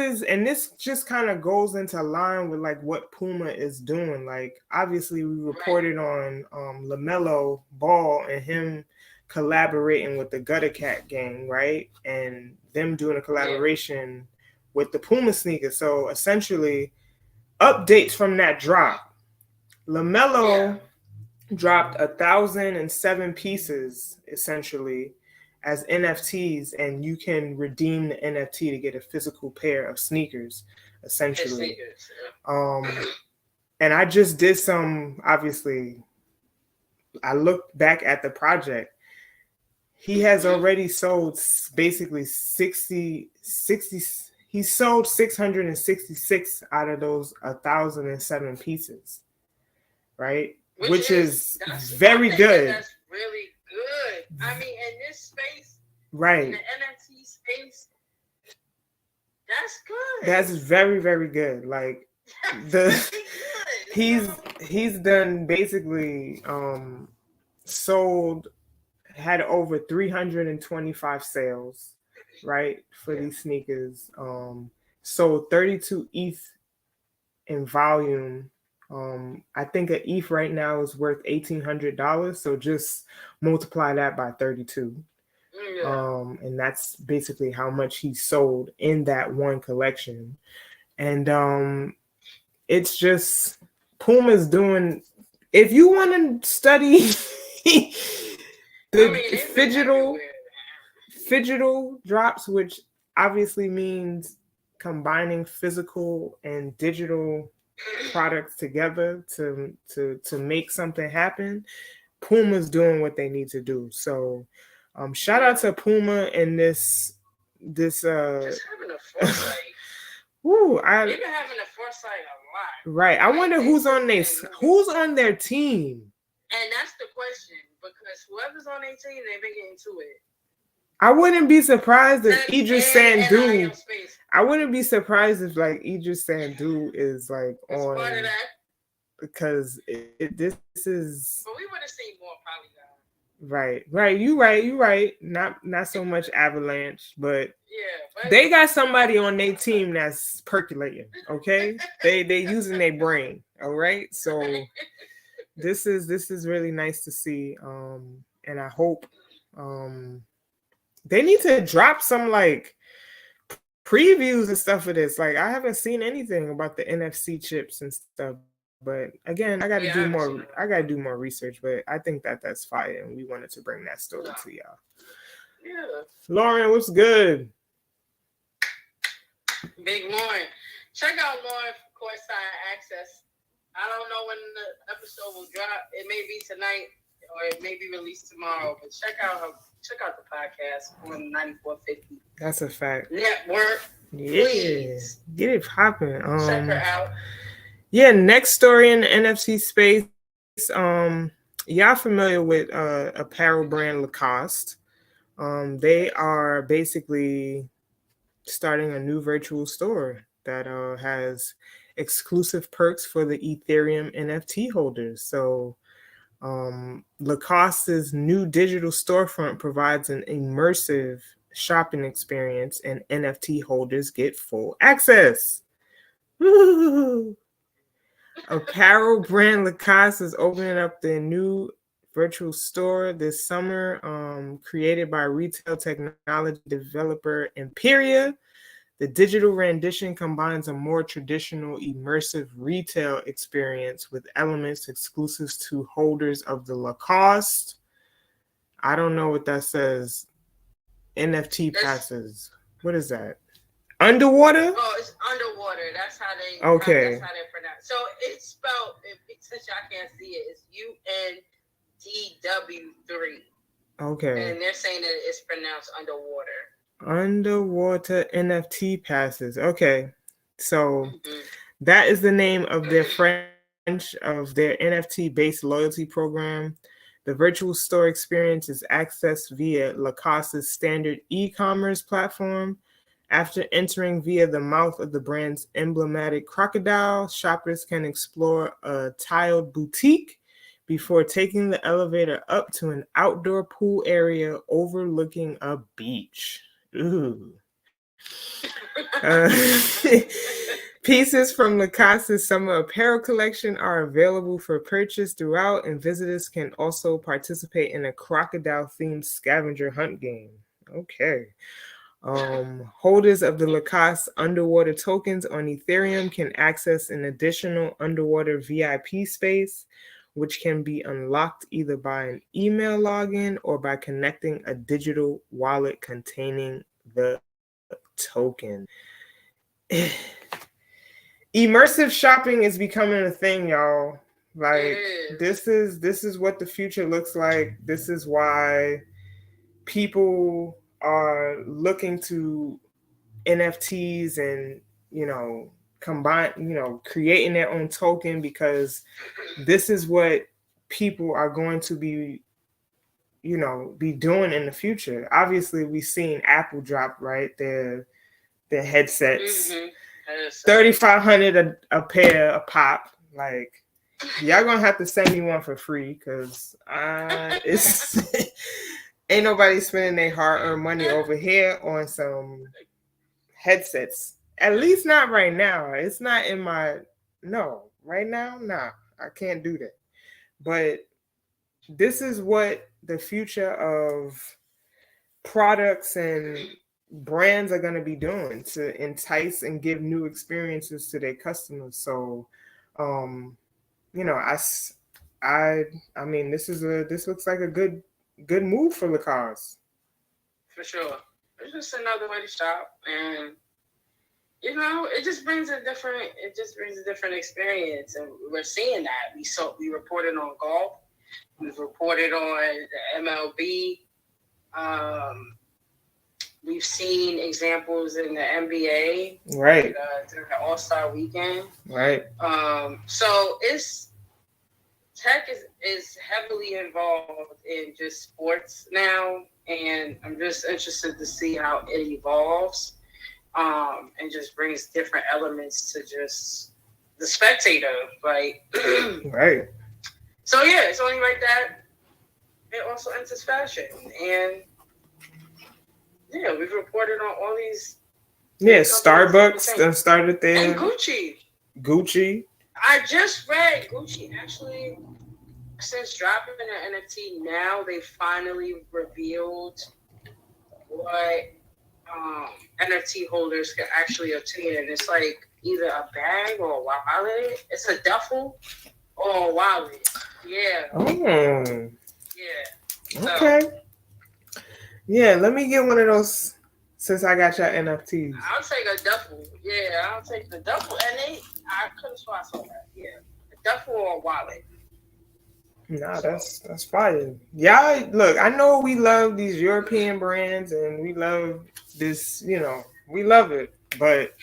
[SPEAKER 1] just kind of goes into line with like what Puma is doing. Like, obviously we reported on LaMelo Ball and him collaborating with the Gutter Cat gang, right? And them doing a collaboration with the Puma sneaker. So essentially, updates from that drop. LaMelo dropped 1,007 pieces essentially as NFTs, and you can redeem the NFT to get a physical pair of sneakers, essentially. And I just did obviously, I looked back at the project. He has already sold basically 60, he sold 666 out of those 1,007 pieces, right? Which is very good.
[SPEAKER 2] That's really good. good. I mean, in this space,
[SPEAKER 1] right,
[SPEAKER 2] in the NFT space, that's good.
[SPEAKER 1] that's very, very good. Like
[SPEAKER 2] That's
[SPEAKER 1] the
[SPEAKER 2] really good.
[SPEAKER 1] he's done basically sold, had over 325 sales, right, for these sneakers. Sold 32 ETH in volume. I think an ETH right now is worth $1,800. So just multiply that by 32.
[SPEAKER 2] Yeah.
[SPEAKER 1] And that's basically how much he sold in that one collection. And it's just Puma's doing. If you want to study the phygital drops, which obviously means combining physical and digital products together to make something happen, Puma's doing what they need to do. So shout out to Puma and this
[SPEAKER 2] just having a foresight.
[SPEAKER 1] Woo,
[SPEAKER 2] They've been having a foresight a lot.
[SPEAKER 1] Right. I wonder who's on their team.
[SPEAKER 2] And that's the question, because whoever's on their team, they've been getting to it.
[SPEAKER 1] I wouldn't be surprised if Idris Sandu. I wouldn't be surprised if like Idris Sandu is like
[SPEAKER 2] it's
[SPEAKER 1] on
[SPEAKER 2] part of that.
[SPEAKER 1] Because this is.
[SPEAKER 2] But we would have seen more Polygon.
[SPEAKER 1] Right. You right. Not so much Avalanche, but
[SPEAKER 2] yeah,
[SPEAKER 1] they got somebody on their team that's percolating. Okay, they using their brain. All right, so this is really nice to see. And I hope they need to drop some like previews and stuff of this. Like I haven't seen anything about the NFC chips and stuff. But again, I got to do more. I got to do more research. But I think that's fire, and we wanted to bring that story to y'all.
[SPEAKER 2] Yeah.
[SPEAKER 1] Lauren, what's good?
[SPEAKER 2] Big Lauren. Check out Lauren for Courtside Access. I don't know when the episode will drop. It may be tonight or it may be released tomorrow. But check out the podcast on 9450.
[SPEAKER 1] That's a fact.
[SPEAKER 2] Network.
[SPEAKER 1] Yeah.
[SPEAKER 2] Please.
[SPEAKER 1] Get it popping.
[SPEAKER 2] Check her out.
[SPEAKER 1] Yeah, next story in the NFC space. Y'all familiar with apparel brand Lacoste? They are basically starting a new virtual store that has exclusive perks for the Ethereum NFT holders. So Lacoste's new digital storefront provides an immersive shopping experience, and NFT holders get full access. Woo! Apparel brand Lacoste is opening up their new virtual store this summer, created by retail technology developer Imperia. The digital rendition combines a more traditional immersive retail experience with elements exclusive to holders of the Lacoste. I don't know what that says. NFT passes. What is that? Underwater?
[SPEAKER 2] Oh, it's underwater. That's how they.
[SPEAKER 1] Okay.
[SPEAKER 2] That's how they pronounce. So it's spelled. Since y'all can't see it, it's UNDW3.
[SPEAKER 1] Okay.
[SPEAKER 2] And they're saying that it's pronounced underwater.
[SPEAKER 1] Underwater NFT passes. Okay, so that is the name of their NFT-based loyalty program. The virtual store experience is accessed via Lacoste's standard e-commerce platform. After entering via the mouth of the brand's emblematic crocodile, shoppers can explore a tiled boutique before taking the elevator up to an outdoor pool area overlooking a beach. Ooh. Pieces from Lacoste's summer apparel collection are available for purchase throughout, and visitors can also participate in a crocodile-themed scavenger hunt game. Okay. Holders of the Lacoste underwater tokens on Ethereum can access an additional underwater VIP space, which can be unlocked either by an email login or by connecting a digital wallet containing the token. Immersive shopping is becoming a thing, y'all. Like this is what the future looks like. This is why people are looking to NFTs and, creating their own token, because this is what people are going to be be doing in the future. Obviously, we've seen Apple drop, right, their headsets,
[SPEAKER 2] Mm-hmm.
[SPEAKER 1] 3,500 a pair a pop. Like, y'all gonna have to send me one for free because it's ain't nobody spending their hard-earned money over here on some headsets. At least not right now. It's not in my right now. Nah, I can't do that. But this is what the future of products and brands are going to be doing to entice and give new experiences to their customers. So, I mean, this looks like a good move for Lacoste.
[SPEAKER 2] For sure, it's just another way to shop, and it just brings a different experience, and we're seeing that. We reported on golf, we've reported on the MLB. We've seen examples in the NBA,
[SPEAKER 1] right?
[SPEAKER 2] During the All-Star weekend,
[SPEAKER 1] right?
[SPEAKER 2] So tech is heavily involved in just sports now, and I'm just interested to see how it evolves, and just brings different elements to just the spectator, like
[SPEAKER 1] right.
[SPEAKER 2] So yeah, it's only right that it also enters fashion, and yeah, we've reported on all these.
[SPEAKER 1] Yeah, Starbucks done started there.
[SPEAKER 2] And Gucci. I just read Gucci actually, since dropping an NFT, now they finally revealed what NFT holders can actually obtain, and it's like either a bag or a wallet. It's a duffel or a wallet. Yeah.
[SPEAKER 1] Oh.
[SPEAKER 2] Yeah.
[SPEAKER 1] Okay. Yeah, let me get one of those since I got your NFTs.
[SPEAKER 2] I'll take a duffel. Yeah, I'll take the duffel. And I couldn't swear I saw that. Yeah. A duffel or a wallet.
[SPEAKER 1] Nah, that's fire. Yeah, look, I know we love these European brands and we love this, we love it. But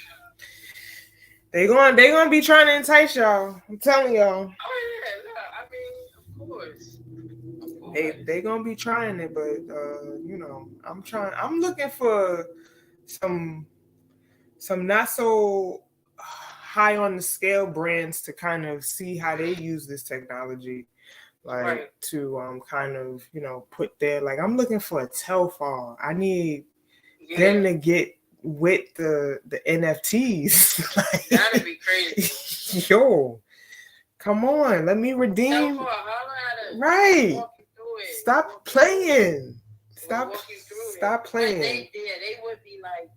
[SPEAKER 1] they gonna be trying to entice y'all. I'm telling y'all.
[SPEAKER 2] Oh yeah, I mean, of course.
[SPEAKER 1] They gonna be trying it, but I'm looking for some not so high on the scale brands to kind of see how they use this technology, like to kind of put their, like, I'm looking for a Telfar. I need them to get with the NFTs.
[SPEAKER 2] Like, that'd be crazy.
[SPEAKER 1] Yo, come on, let me redeem.
[SPEAKER 2] Telfar,
[SPEAKER 1] right. Stop playing. Stop playing.
[SPEAKER 2] They would be like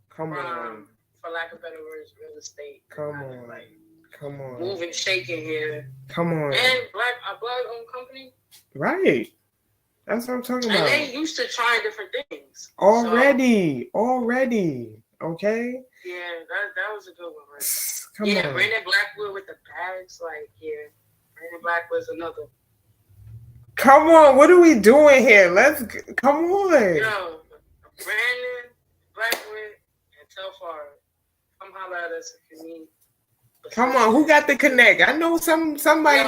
[SPEAKER 1] come on.
[SPEAKER 2] For lack of better words, real estate.
[SPEAKER 1] Come on.
[SPEAKER 2] Moving, shaking here.
[SPEAKER 1] Come on.
[SPEAKER 2] And a black-owned company.
[SPEAKER 1] Right. That's what I'm talking about.
[SPEAKER 2] And they used to trying different things.
[SPEAKER 1] Already. Okay.
[SPEAKER 2] Yeah, that was a good one, right?
[SPEAKER 1] Come on.
[SPEAKER 2] Brandon Blackwood with the bags, Brandon Blackwood's another.
[SPEAKER 1] Come on, what are we doing here? Come on.
[SPEAKER 2] Yo, Brandon Blackwood and Telfar, come holler at us if you need.
[SPEAKER 1] Come on, who got the connect? I know somebody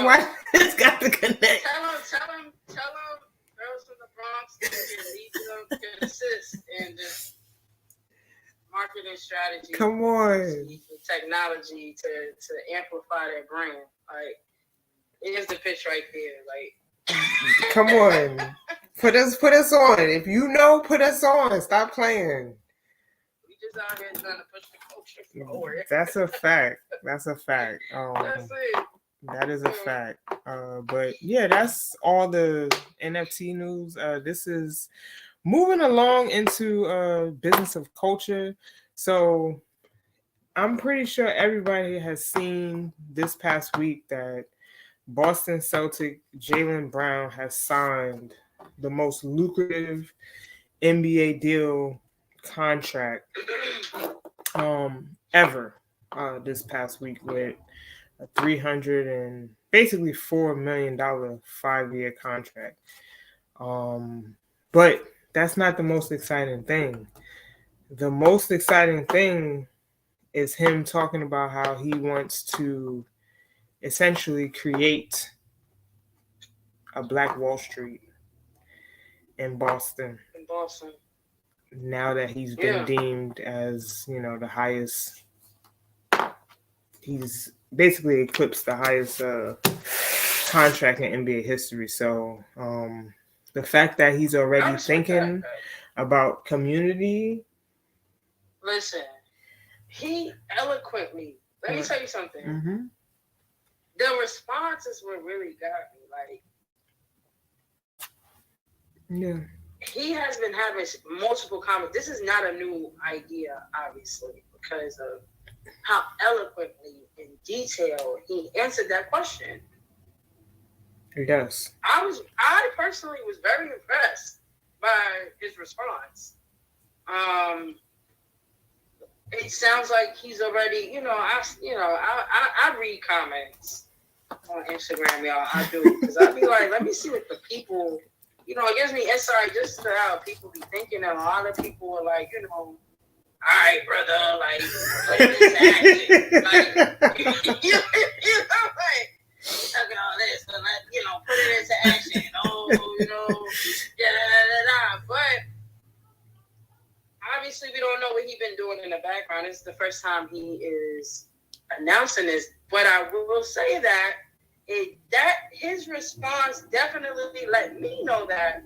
[SPEAKER 1] has got the connect.
[SPEAKER 2] Tell them, girls from the Bronx can assist and just marketing strategy.
[SPEAKER 1] Come on.
[SPEAKER 2] Technology to amplify their brand. Like, here's the pitch right there. Like,
[SPEAKER 1] come on. Put us on. If put us on. Stop playing.
[SPEAKER 2] We just out here trying to push the culture forward.
[SPEAKER 1] That's a fact. That's it. That is a fact. But yeah, that's all the NFT news. This is moving along into business of culture. So I'm pretty sure everybody has seen this past week that Boston Celtic Jaylen Brown has signed the most lucrative NBA deal contract ever this past week, with a $304 million 5-year contract. But that's not the most exciting thing. The most exciting thing is him talking about how he wants to essentially create a Black Wall Street in Boston.
[SPEAKER 2] In Boston.
[SPEAKER 1] Now that he's been deemed as, the highest, he's basically eclipsed the highest contract in NBA history. So the fact that he's already thinking about community.
[SPEAKER 2] Listen, he eloquently, let me tell you something.
[SPEAKER 1] Mm-hmm.
[SPEAKER 2] The responses were really got me. Like,
[SPEAKER 1] yeah.
[SPEAKER 2] He has been having multiple comments. This is not a new idea, obviously, because of how eloquently in detail he answered that question.
[SPEAKER 1] Yes.
[SPEAKER 2] I personally was very impressed by his response. It sounds like he's already, I read comments on Instagram, y'all. I do, because I be like, let me see what the people. It gives me insight just to how people be thinking, and a lot of people are like, all right, brother, like, put it into action. Like, like, look at all this, but put it into action. But obviously, we don't know what he's been doing in the background. This is the first time he is announcing this. But I will say that his response definitely let me know that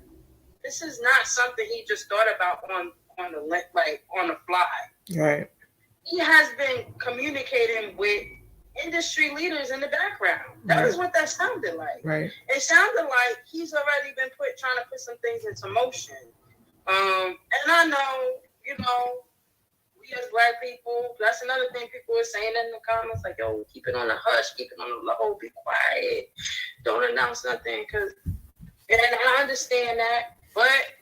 [SPEAKER 2] this is not something he just thought about on the fly.
[SPEAKER 1] Right.
[SPEAKER 2] He has been communicating with industry leaders in the background. That is what that sounded like.
[SPEAKER 1] Right.
[SPEAKER 2] It sounded like he's already been trying to put some things into motion. And I know, we as Black people, that's another thing people are saying in the comments, like, yo, keep it on the hush, keep it on the low, be quiet, don't announce nothing, and I understand that, but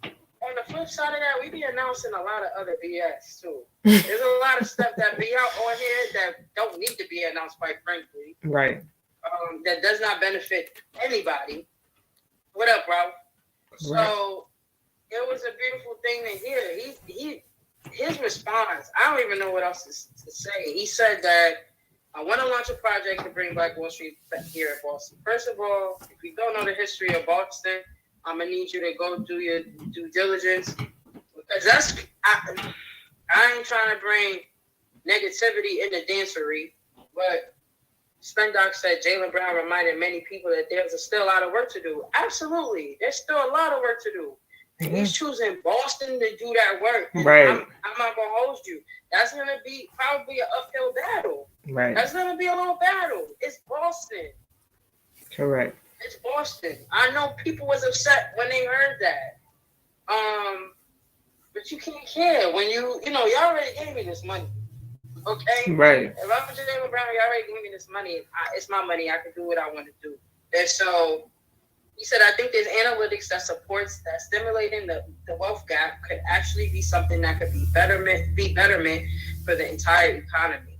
[SPEAKER 2] on the flip side of that, we be announcing a lot of other BS too. There's a lot of stuff that be out on here that don't need to be announced, quite frankly.
[SPEAKER 1] Right.
[SPEAKER 2] That does not benefit anybody. What up, bro? Right. So it was a beautiful thing to hear. His response, I don't even know what else to say. He said that I want to launch a project to bring Black Wall Street here in Boston. First of all, if you don't know the history of Boston, I'm going to need you to go do your due diligence. Because I ain't trying to bring negativity in the dancery, but Spendoc said Jaylen Brown reminded many people that there's still a lot of work to do. Absolutely. There's still a lot of work to do. And he's choosing Boston to do that work. And
[SPEAKER 1] right.
[SPEAKER 2] I'm not going to hold you. That's going to be probably an uphill battle.
[SPEAKER 1] Right.
[SPEAKER 2] That's going to be a little battle. It's Boston.
[SPEAKER 1] Correct.
[SPEAKER 2] It's Boston. I know people was upset when they heard that. But you can't care when you already gave me this money. Okay?
[SPEAKER 1] Right.
[SPEAKER 2] If I'm Jaylen Brown, you already gave me this money. It's my money. I can do what I want to do. And so he said, I think there's analytics that supports that stimulating the wealth gap could actually be something that could be betterment for the entire economy.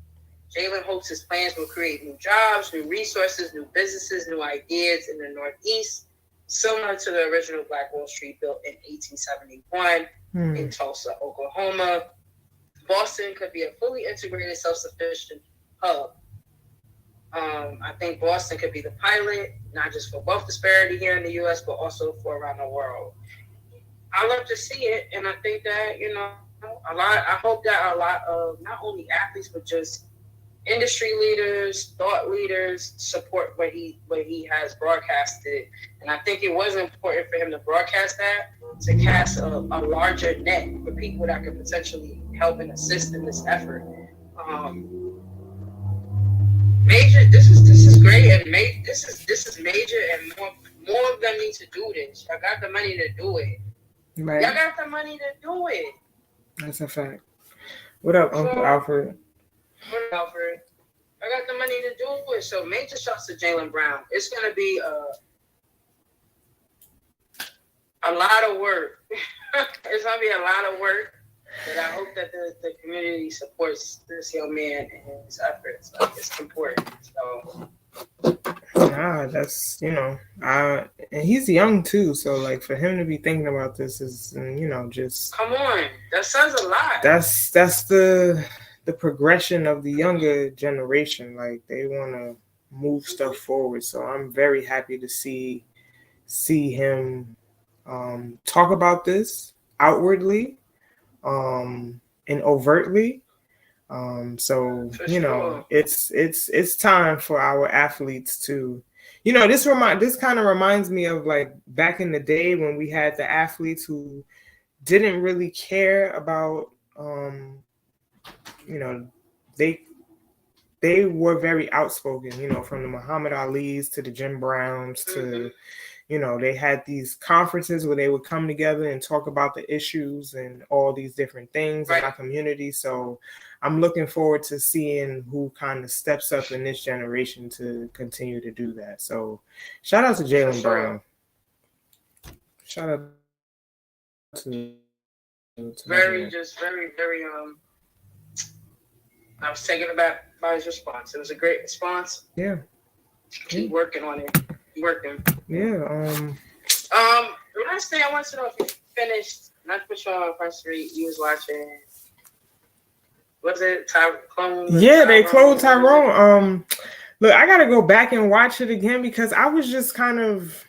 [SPEAKER 2] Jaylen hopes his plans will create new jobs, new resources, new businesses, new ideas in the Northeast, similar to the original Black Wall Street built in 1871 in Tulsa, Oklahoma. Boston could be a fully integrated, self-sufficient hub. I think Boston could be the pilot, not just for wealth disparity here in the U.S., but also for around the world. I love to see it, and I think that, I hope that a lot of not only athletes, but just industry leaders, thought leaders support what he has broadcasted. And I think it was important for him to broadcast that, to cast a larger net for people that could potentially help and assist in this effort. Major, this is great, and this is major, and more of them need to do this. Y'all got the money to do it.
[SPEAKER 1] Right.
[SPEAKER 2] Y'all got the money to do it.
[SPEAKER 1] That's a fact. What up, Uncle Alfred?
[SPEAKER 2] What up, Alfred? I got the money to do it. So major shots to Jaylen Brown. It's gonna be a lot of work. It's gonna be a lot of work. But I hope that the community supports this young man and his efforts. Like, it's important. So
[SPEAKER 1] that's and he's young too. So like for him to be thinking about this is just
[SPEAKER 2] come on. That says a lot.
[SPEAKER 1] That's the the progression of the younger generation. Like they want to move stuff forward. So I'm very happy to see him talk about this outwardly and overtly. So
[SPEAKER 2] For
[SPEAKER 1] you know,
[SPEAKER 2] sure.
[SPEAKER 1] it's time for our athletes to, this kind of reminds me of like back in the day when we had the athletes who didn't really care about, you know, they they were very outspoken, from the Muhammad Ali's to the Jim Browns to, they had these conferences where they would come together and talk about the issues and all these different things in our community. So I'm looking forward to seeing who kind of steps up in this generation to continue to do that. So shout out to Jaylen Brown. Shout out to
[SPEAKER 2] very, I was taken aback by his response. It was a great response.
[SPEAKER 1] Yeah.
[SPEAKER 2] Keep working on it. Keep working.
[SPEAKER 1] Yeah.
[SPEAKER 2] The last thing I want to know if you finished, not to put you on Press Street, you was watching, was it Clone?
[SPEAKER 1] Yeah, they cloned Tyrone. Look, I gotta go back and watch it again because I was kind of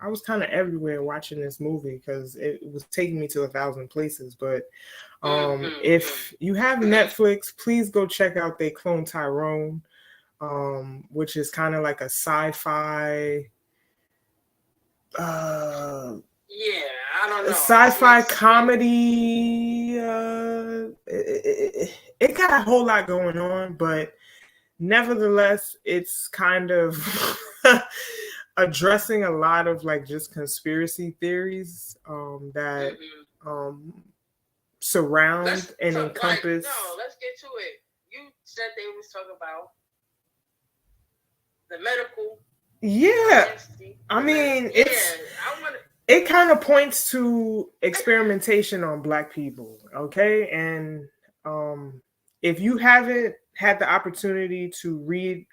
[SPEAKER 1] everywhere watching this movie because it was taking me to 1,000 places. But if you have Netflix, please go check out They Clone Tyrone, which is kind of like a sci-fi.
[SPEAKER 2] I don't know.
[SPEAKER 1] Sci-fi comedy. It got a whole lot going on, but nevertheless, it's kind of addressing a lot of like just conspiracy theories that surround and encompass.
[SPEAKER 2] Let's get to it. You said they was talking about the medical.
[SPEAKER 1] Yeah, I mean, it kind of points to experimentation on Black people, okay? And if you haven't had the opportunity to read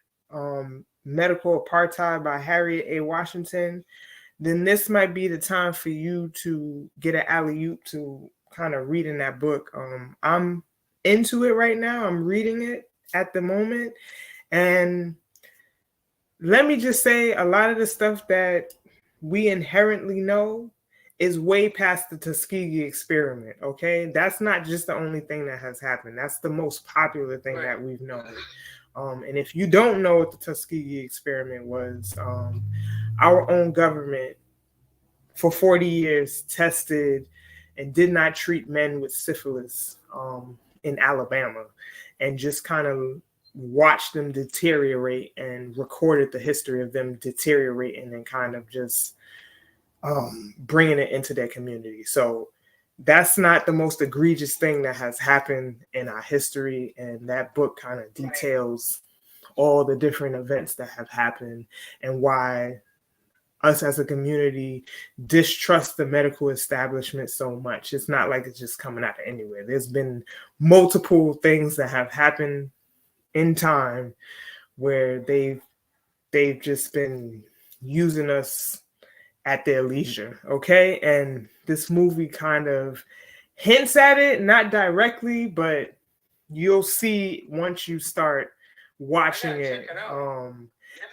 [SPEAKER 1] Medical Apartheid by Harriet A. Washington, then this might be the time for you to get an alley-oop to kind of reading that book. I'm into it right now. I'm reading it at the moment. And let me just say, a lot of the stuff that we inherently know is way past the Tuskegee experiment, okay? That's not just the only thing that has happened. That's the most popular thing that we've known. And if you don't know what the Tuskegee experiment was, our own government for 40 years tested and did not treat men with syphilis in Alabama and just kind of watched them deteriorate and recorded the history of them deteriorating and kind of just bringing it into their community. So that's not the most egregious thing that has happened in our history. And that book kind of details all the different events that have happened and why us as a community distrust the medical establishment so much. It's not like it's just coming out of anywhere. There's been multiple things that have happened in time where they've just been using us at their leisure, okay? And this movie kind of hints at it, not directly, but you'll see once you start watching it.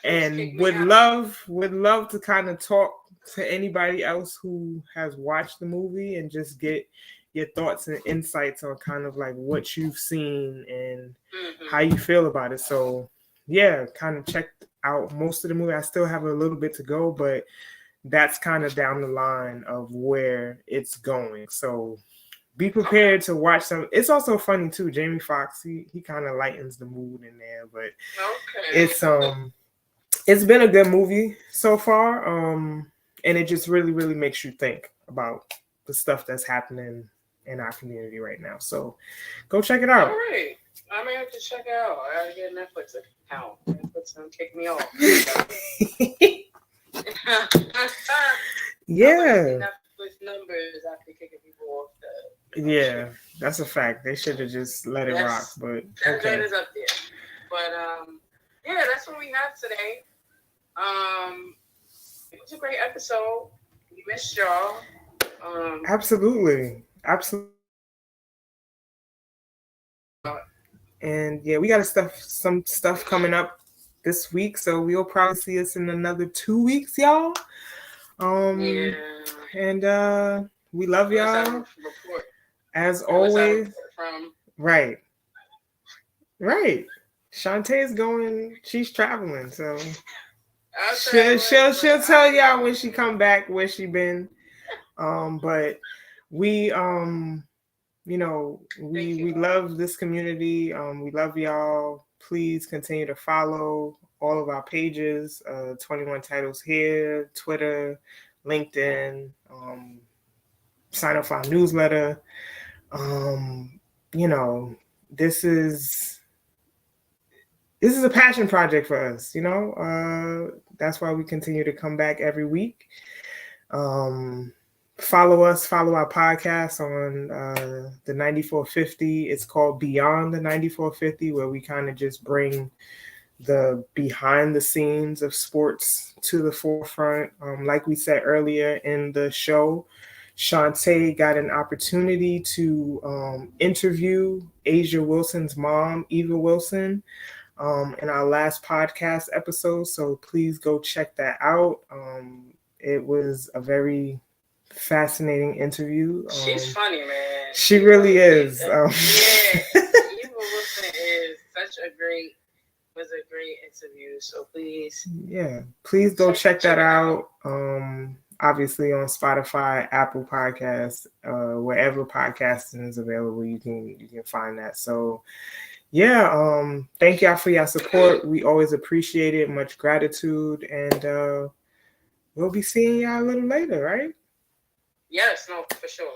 [SPEAKER 1] And would love to kind of talk to anybody else who has watched the movie and just get your thoughts and insights on kind of like what you've seen and how you feel about it. So yeah, kind of checked out most of the movie. I still have a little bit to go, but that's kind of down the line of where it's going. So be prepared to watch some. It's also funny too. Jamie Foxx, he kind of lightens the mood in there, but it's been a good movie so far. And it just really, really makes you think about the stuff that's happening in our community right now. So go check it out.
[SPEAKER 2] All right. I may have to check it out. I gotta get a Netflix account. Netflix gonna kick me off.
[SPEAKER 1] Yeah.
[SPEAKER 2] Netflix numbers after kicking people off
[SPEAKER 1] yeah, that's a fact. They should have just let it rock. But
[SPEAKER 2] that is up there. But yeah, that's what we have today. It was a great episode. We missed y'all.
[SPEAKER 1] Absolutely. And yeah, we got some stuff coming up this week, so we'll probably see us in another 2 weeks, y'all.
[SPEAKER 2] Yeah.
[SPEAKER 1] And we love
[SPEAKER 2] Let's have a
[SPEAKER 1] y'all
[SPEAKER 2] report.
[SPEAKER 1] as
[SPEAKER 2] Let's have a
[SPEAKER 1] always.
[SPEAKER 2] report from
[SPEAKER 1] Right. Shantae's going. She's traveling, so she'll tell y'all when she come back where she been. But we you know, we love this community. We love y'all. Please continue to follow all of our pages. 21 Titles here, Twitter, LinkedIn. Sign up for our newsletter. You know, this is a passion project for us. You know, that's why we continue to come back every week. Follow our podcast on the 9450. It's called Beyond the 9450, where we kind of just bring the behind the scenes of sports to the forefront. Like we said earlier in the show, Shantae got an opportunity to interview Asia Wilson's mom, Eva Wilson, in our last podcast episode. So please go check that out. It was a very fascinating interview.
[SPEAKER 2] She's funny, man.
[SPEAKER 1] She really is.
[SPEAKER 2] Yeah, Eva Wilson was a great interview. So
[SPEAKER 1] please go check that out. Obviously on Spotify, Apple Podcasts, wherever podcasting is available, you can find that. So thank y'all for your support. We always appreciate it. Much gratitude, and we'll be seeing y'all a little later, right?
[SPEAKER 2] Yes, no, for sure.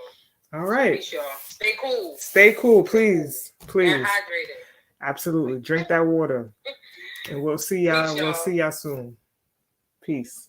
[SPEAKER 1] All right.
[SPEAKER 2] Peace, y'all. Stay cool.
[SPEAKER 1] Stay cool, please.
[SPEAKER 2] And hydrated.
[SPEAKER 1] Absolutely. Drink that water. And we'll see y'all.
[SPEAKER 2] Peace, y'all.
[SPEAKER 1] We'll see y'all soon. Peace.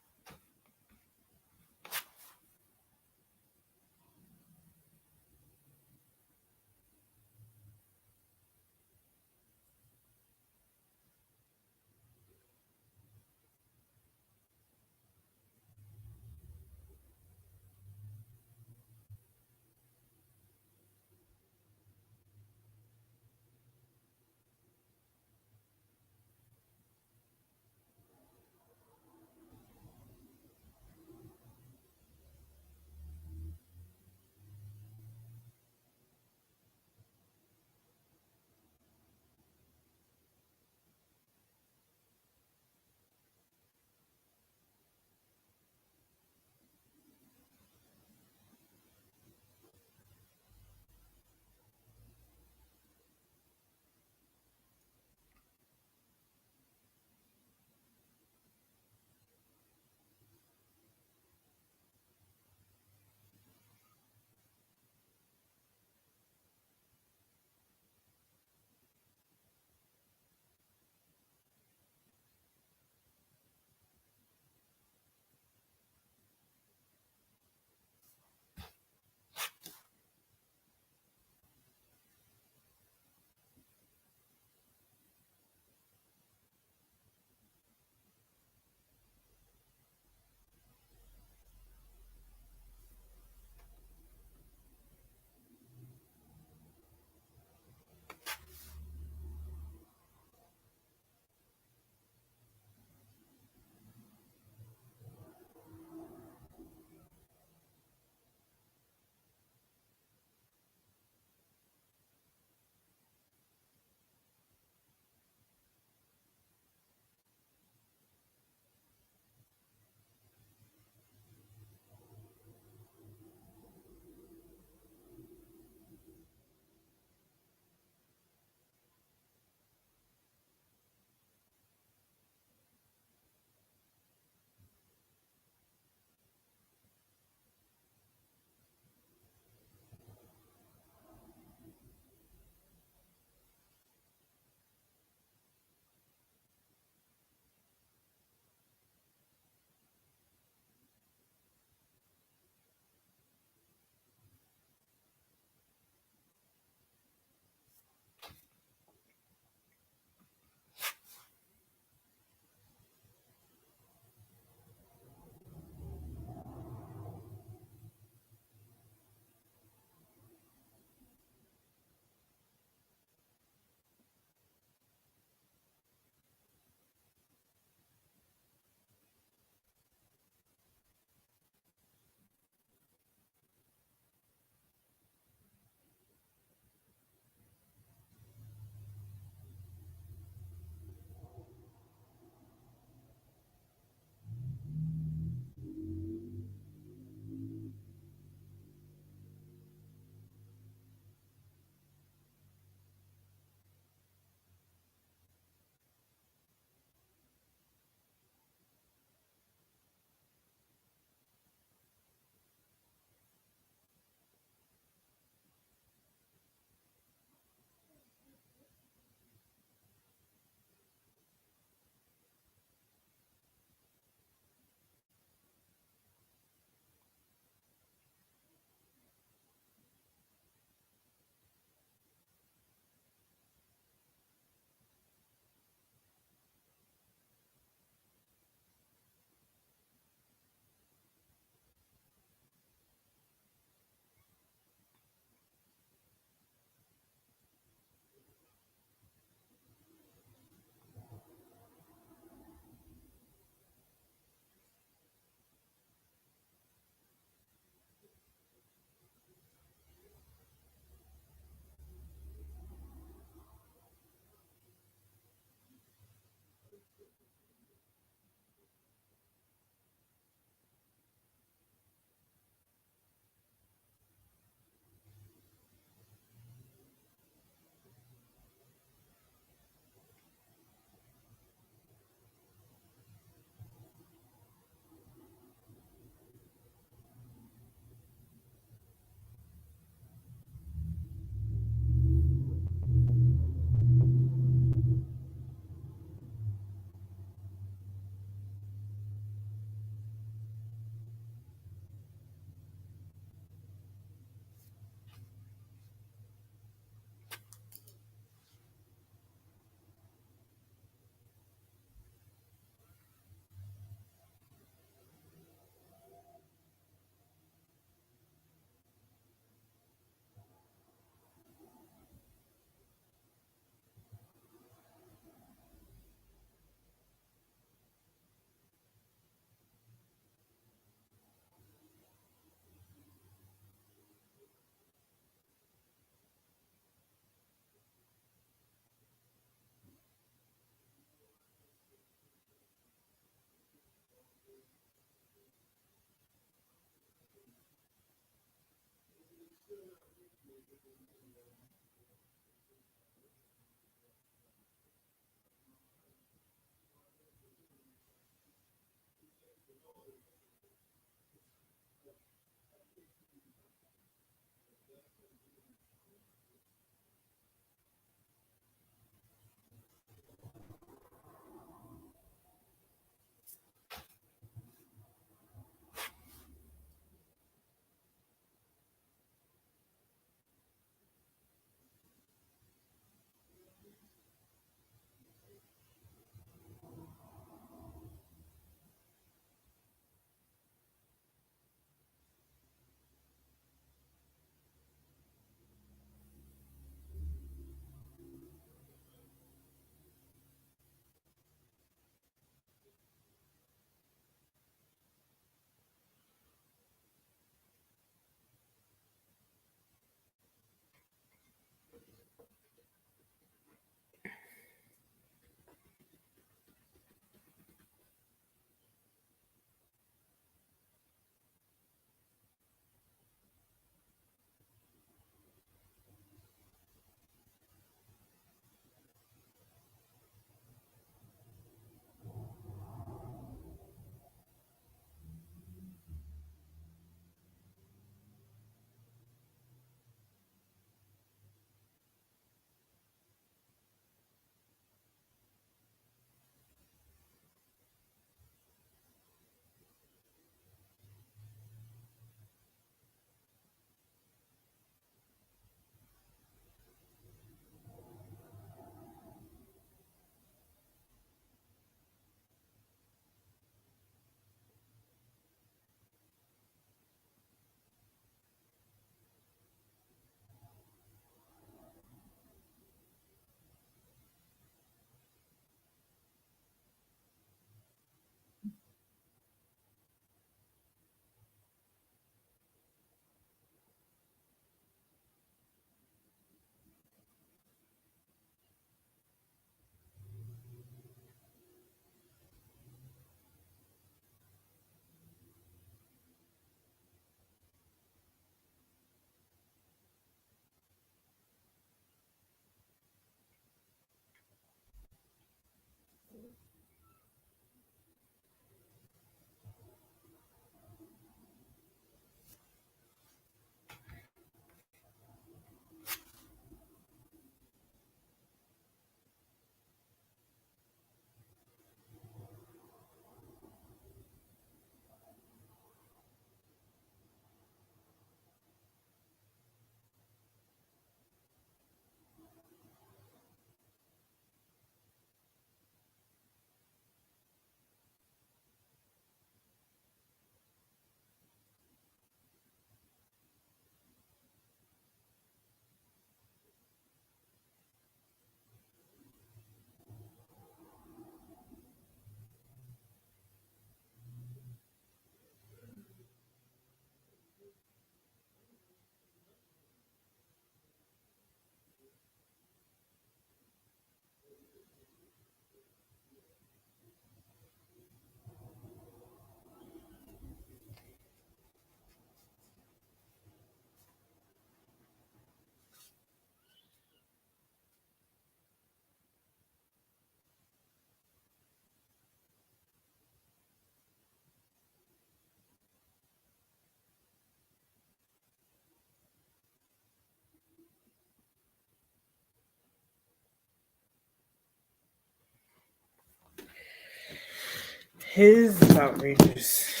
[SPEAKER 1] His is outrageous.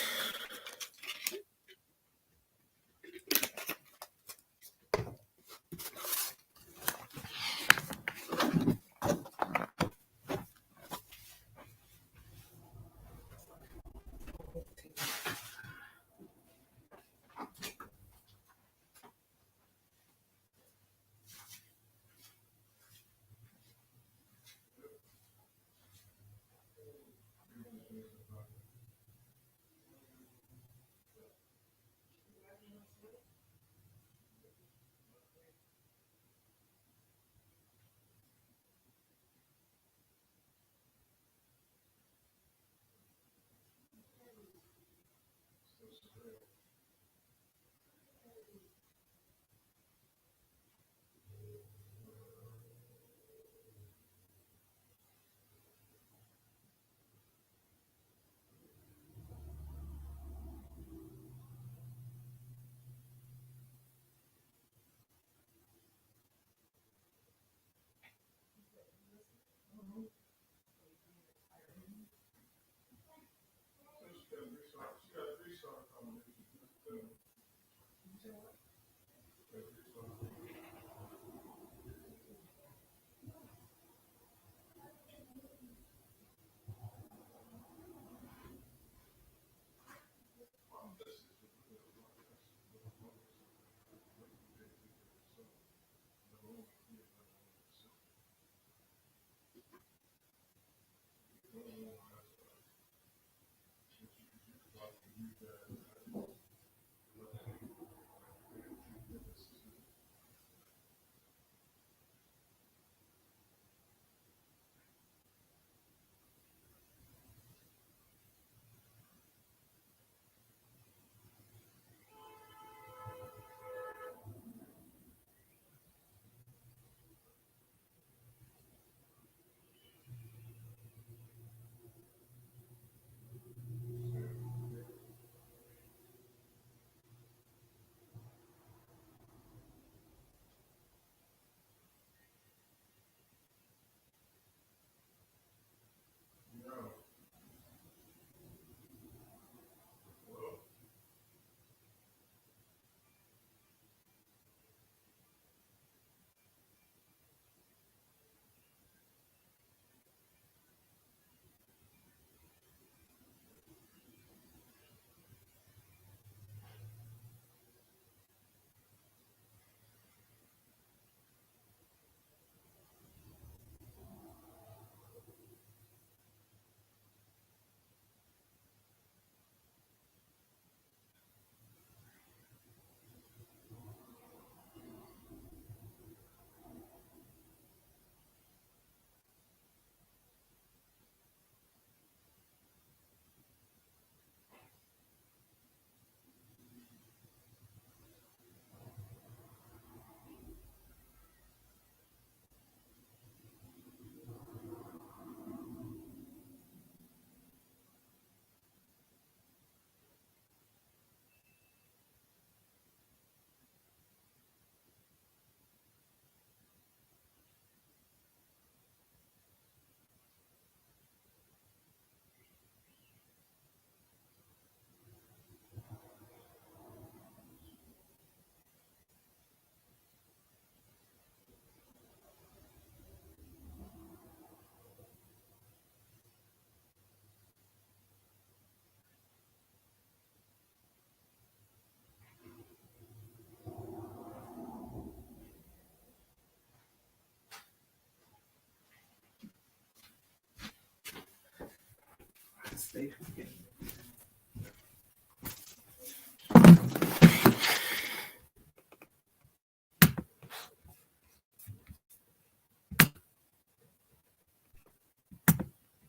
[SPEAKER 1] Stay forgetting.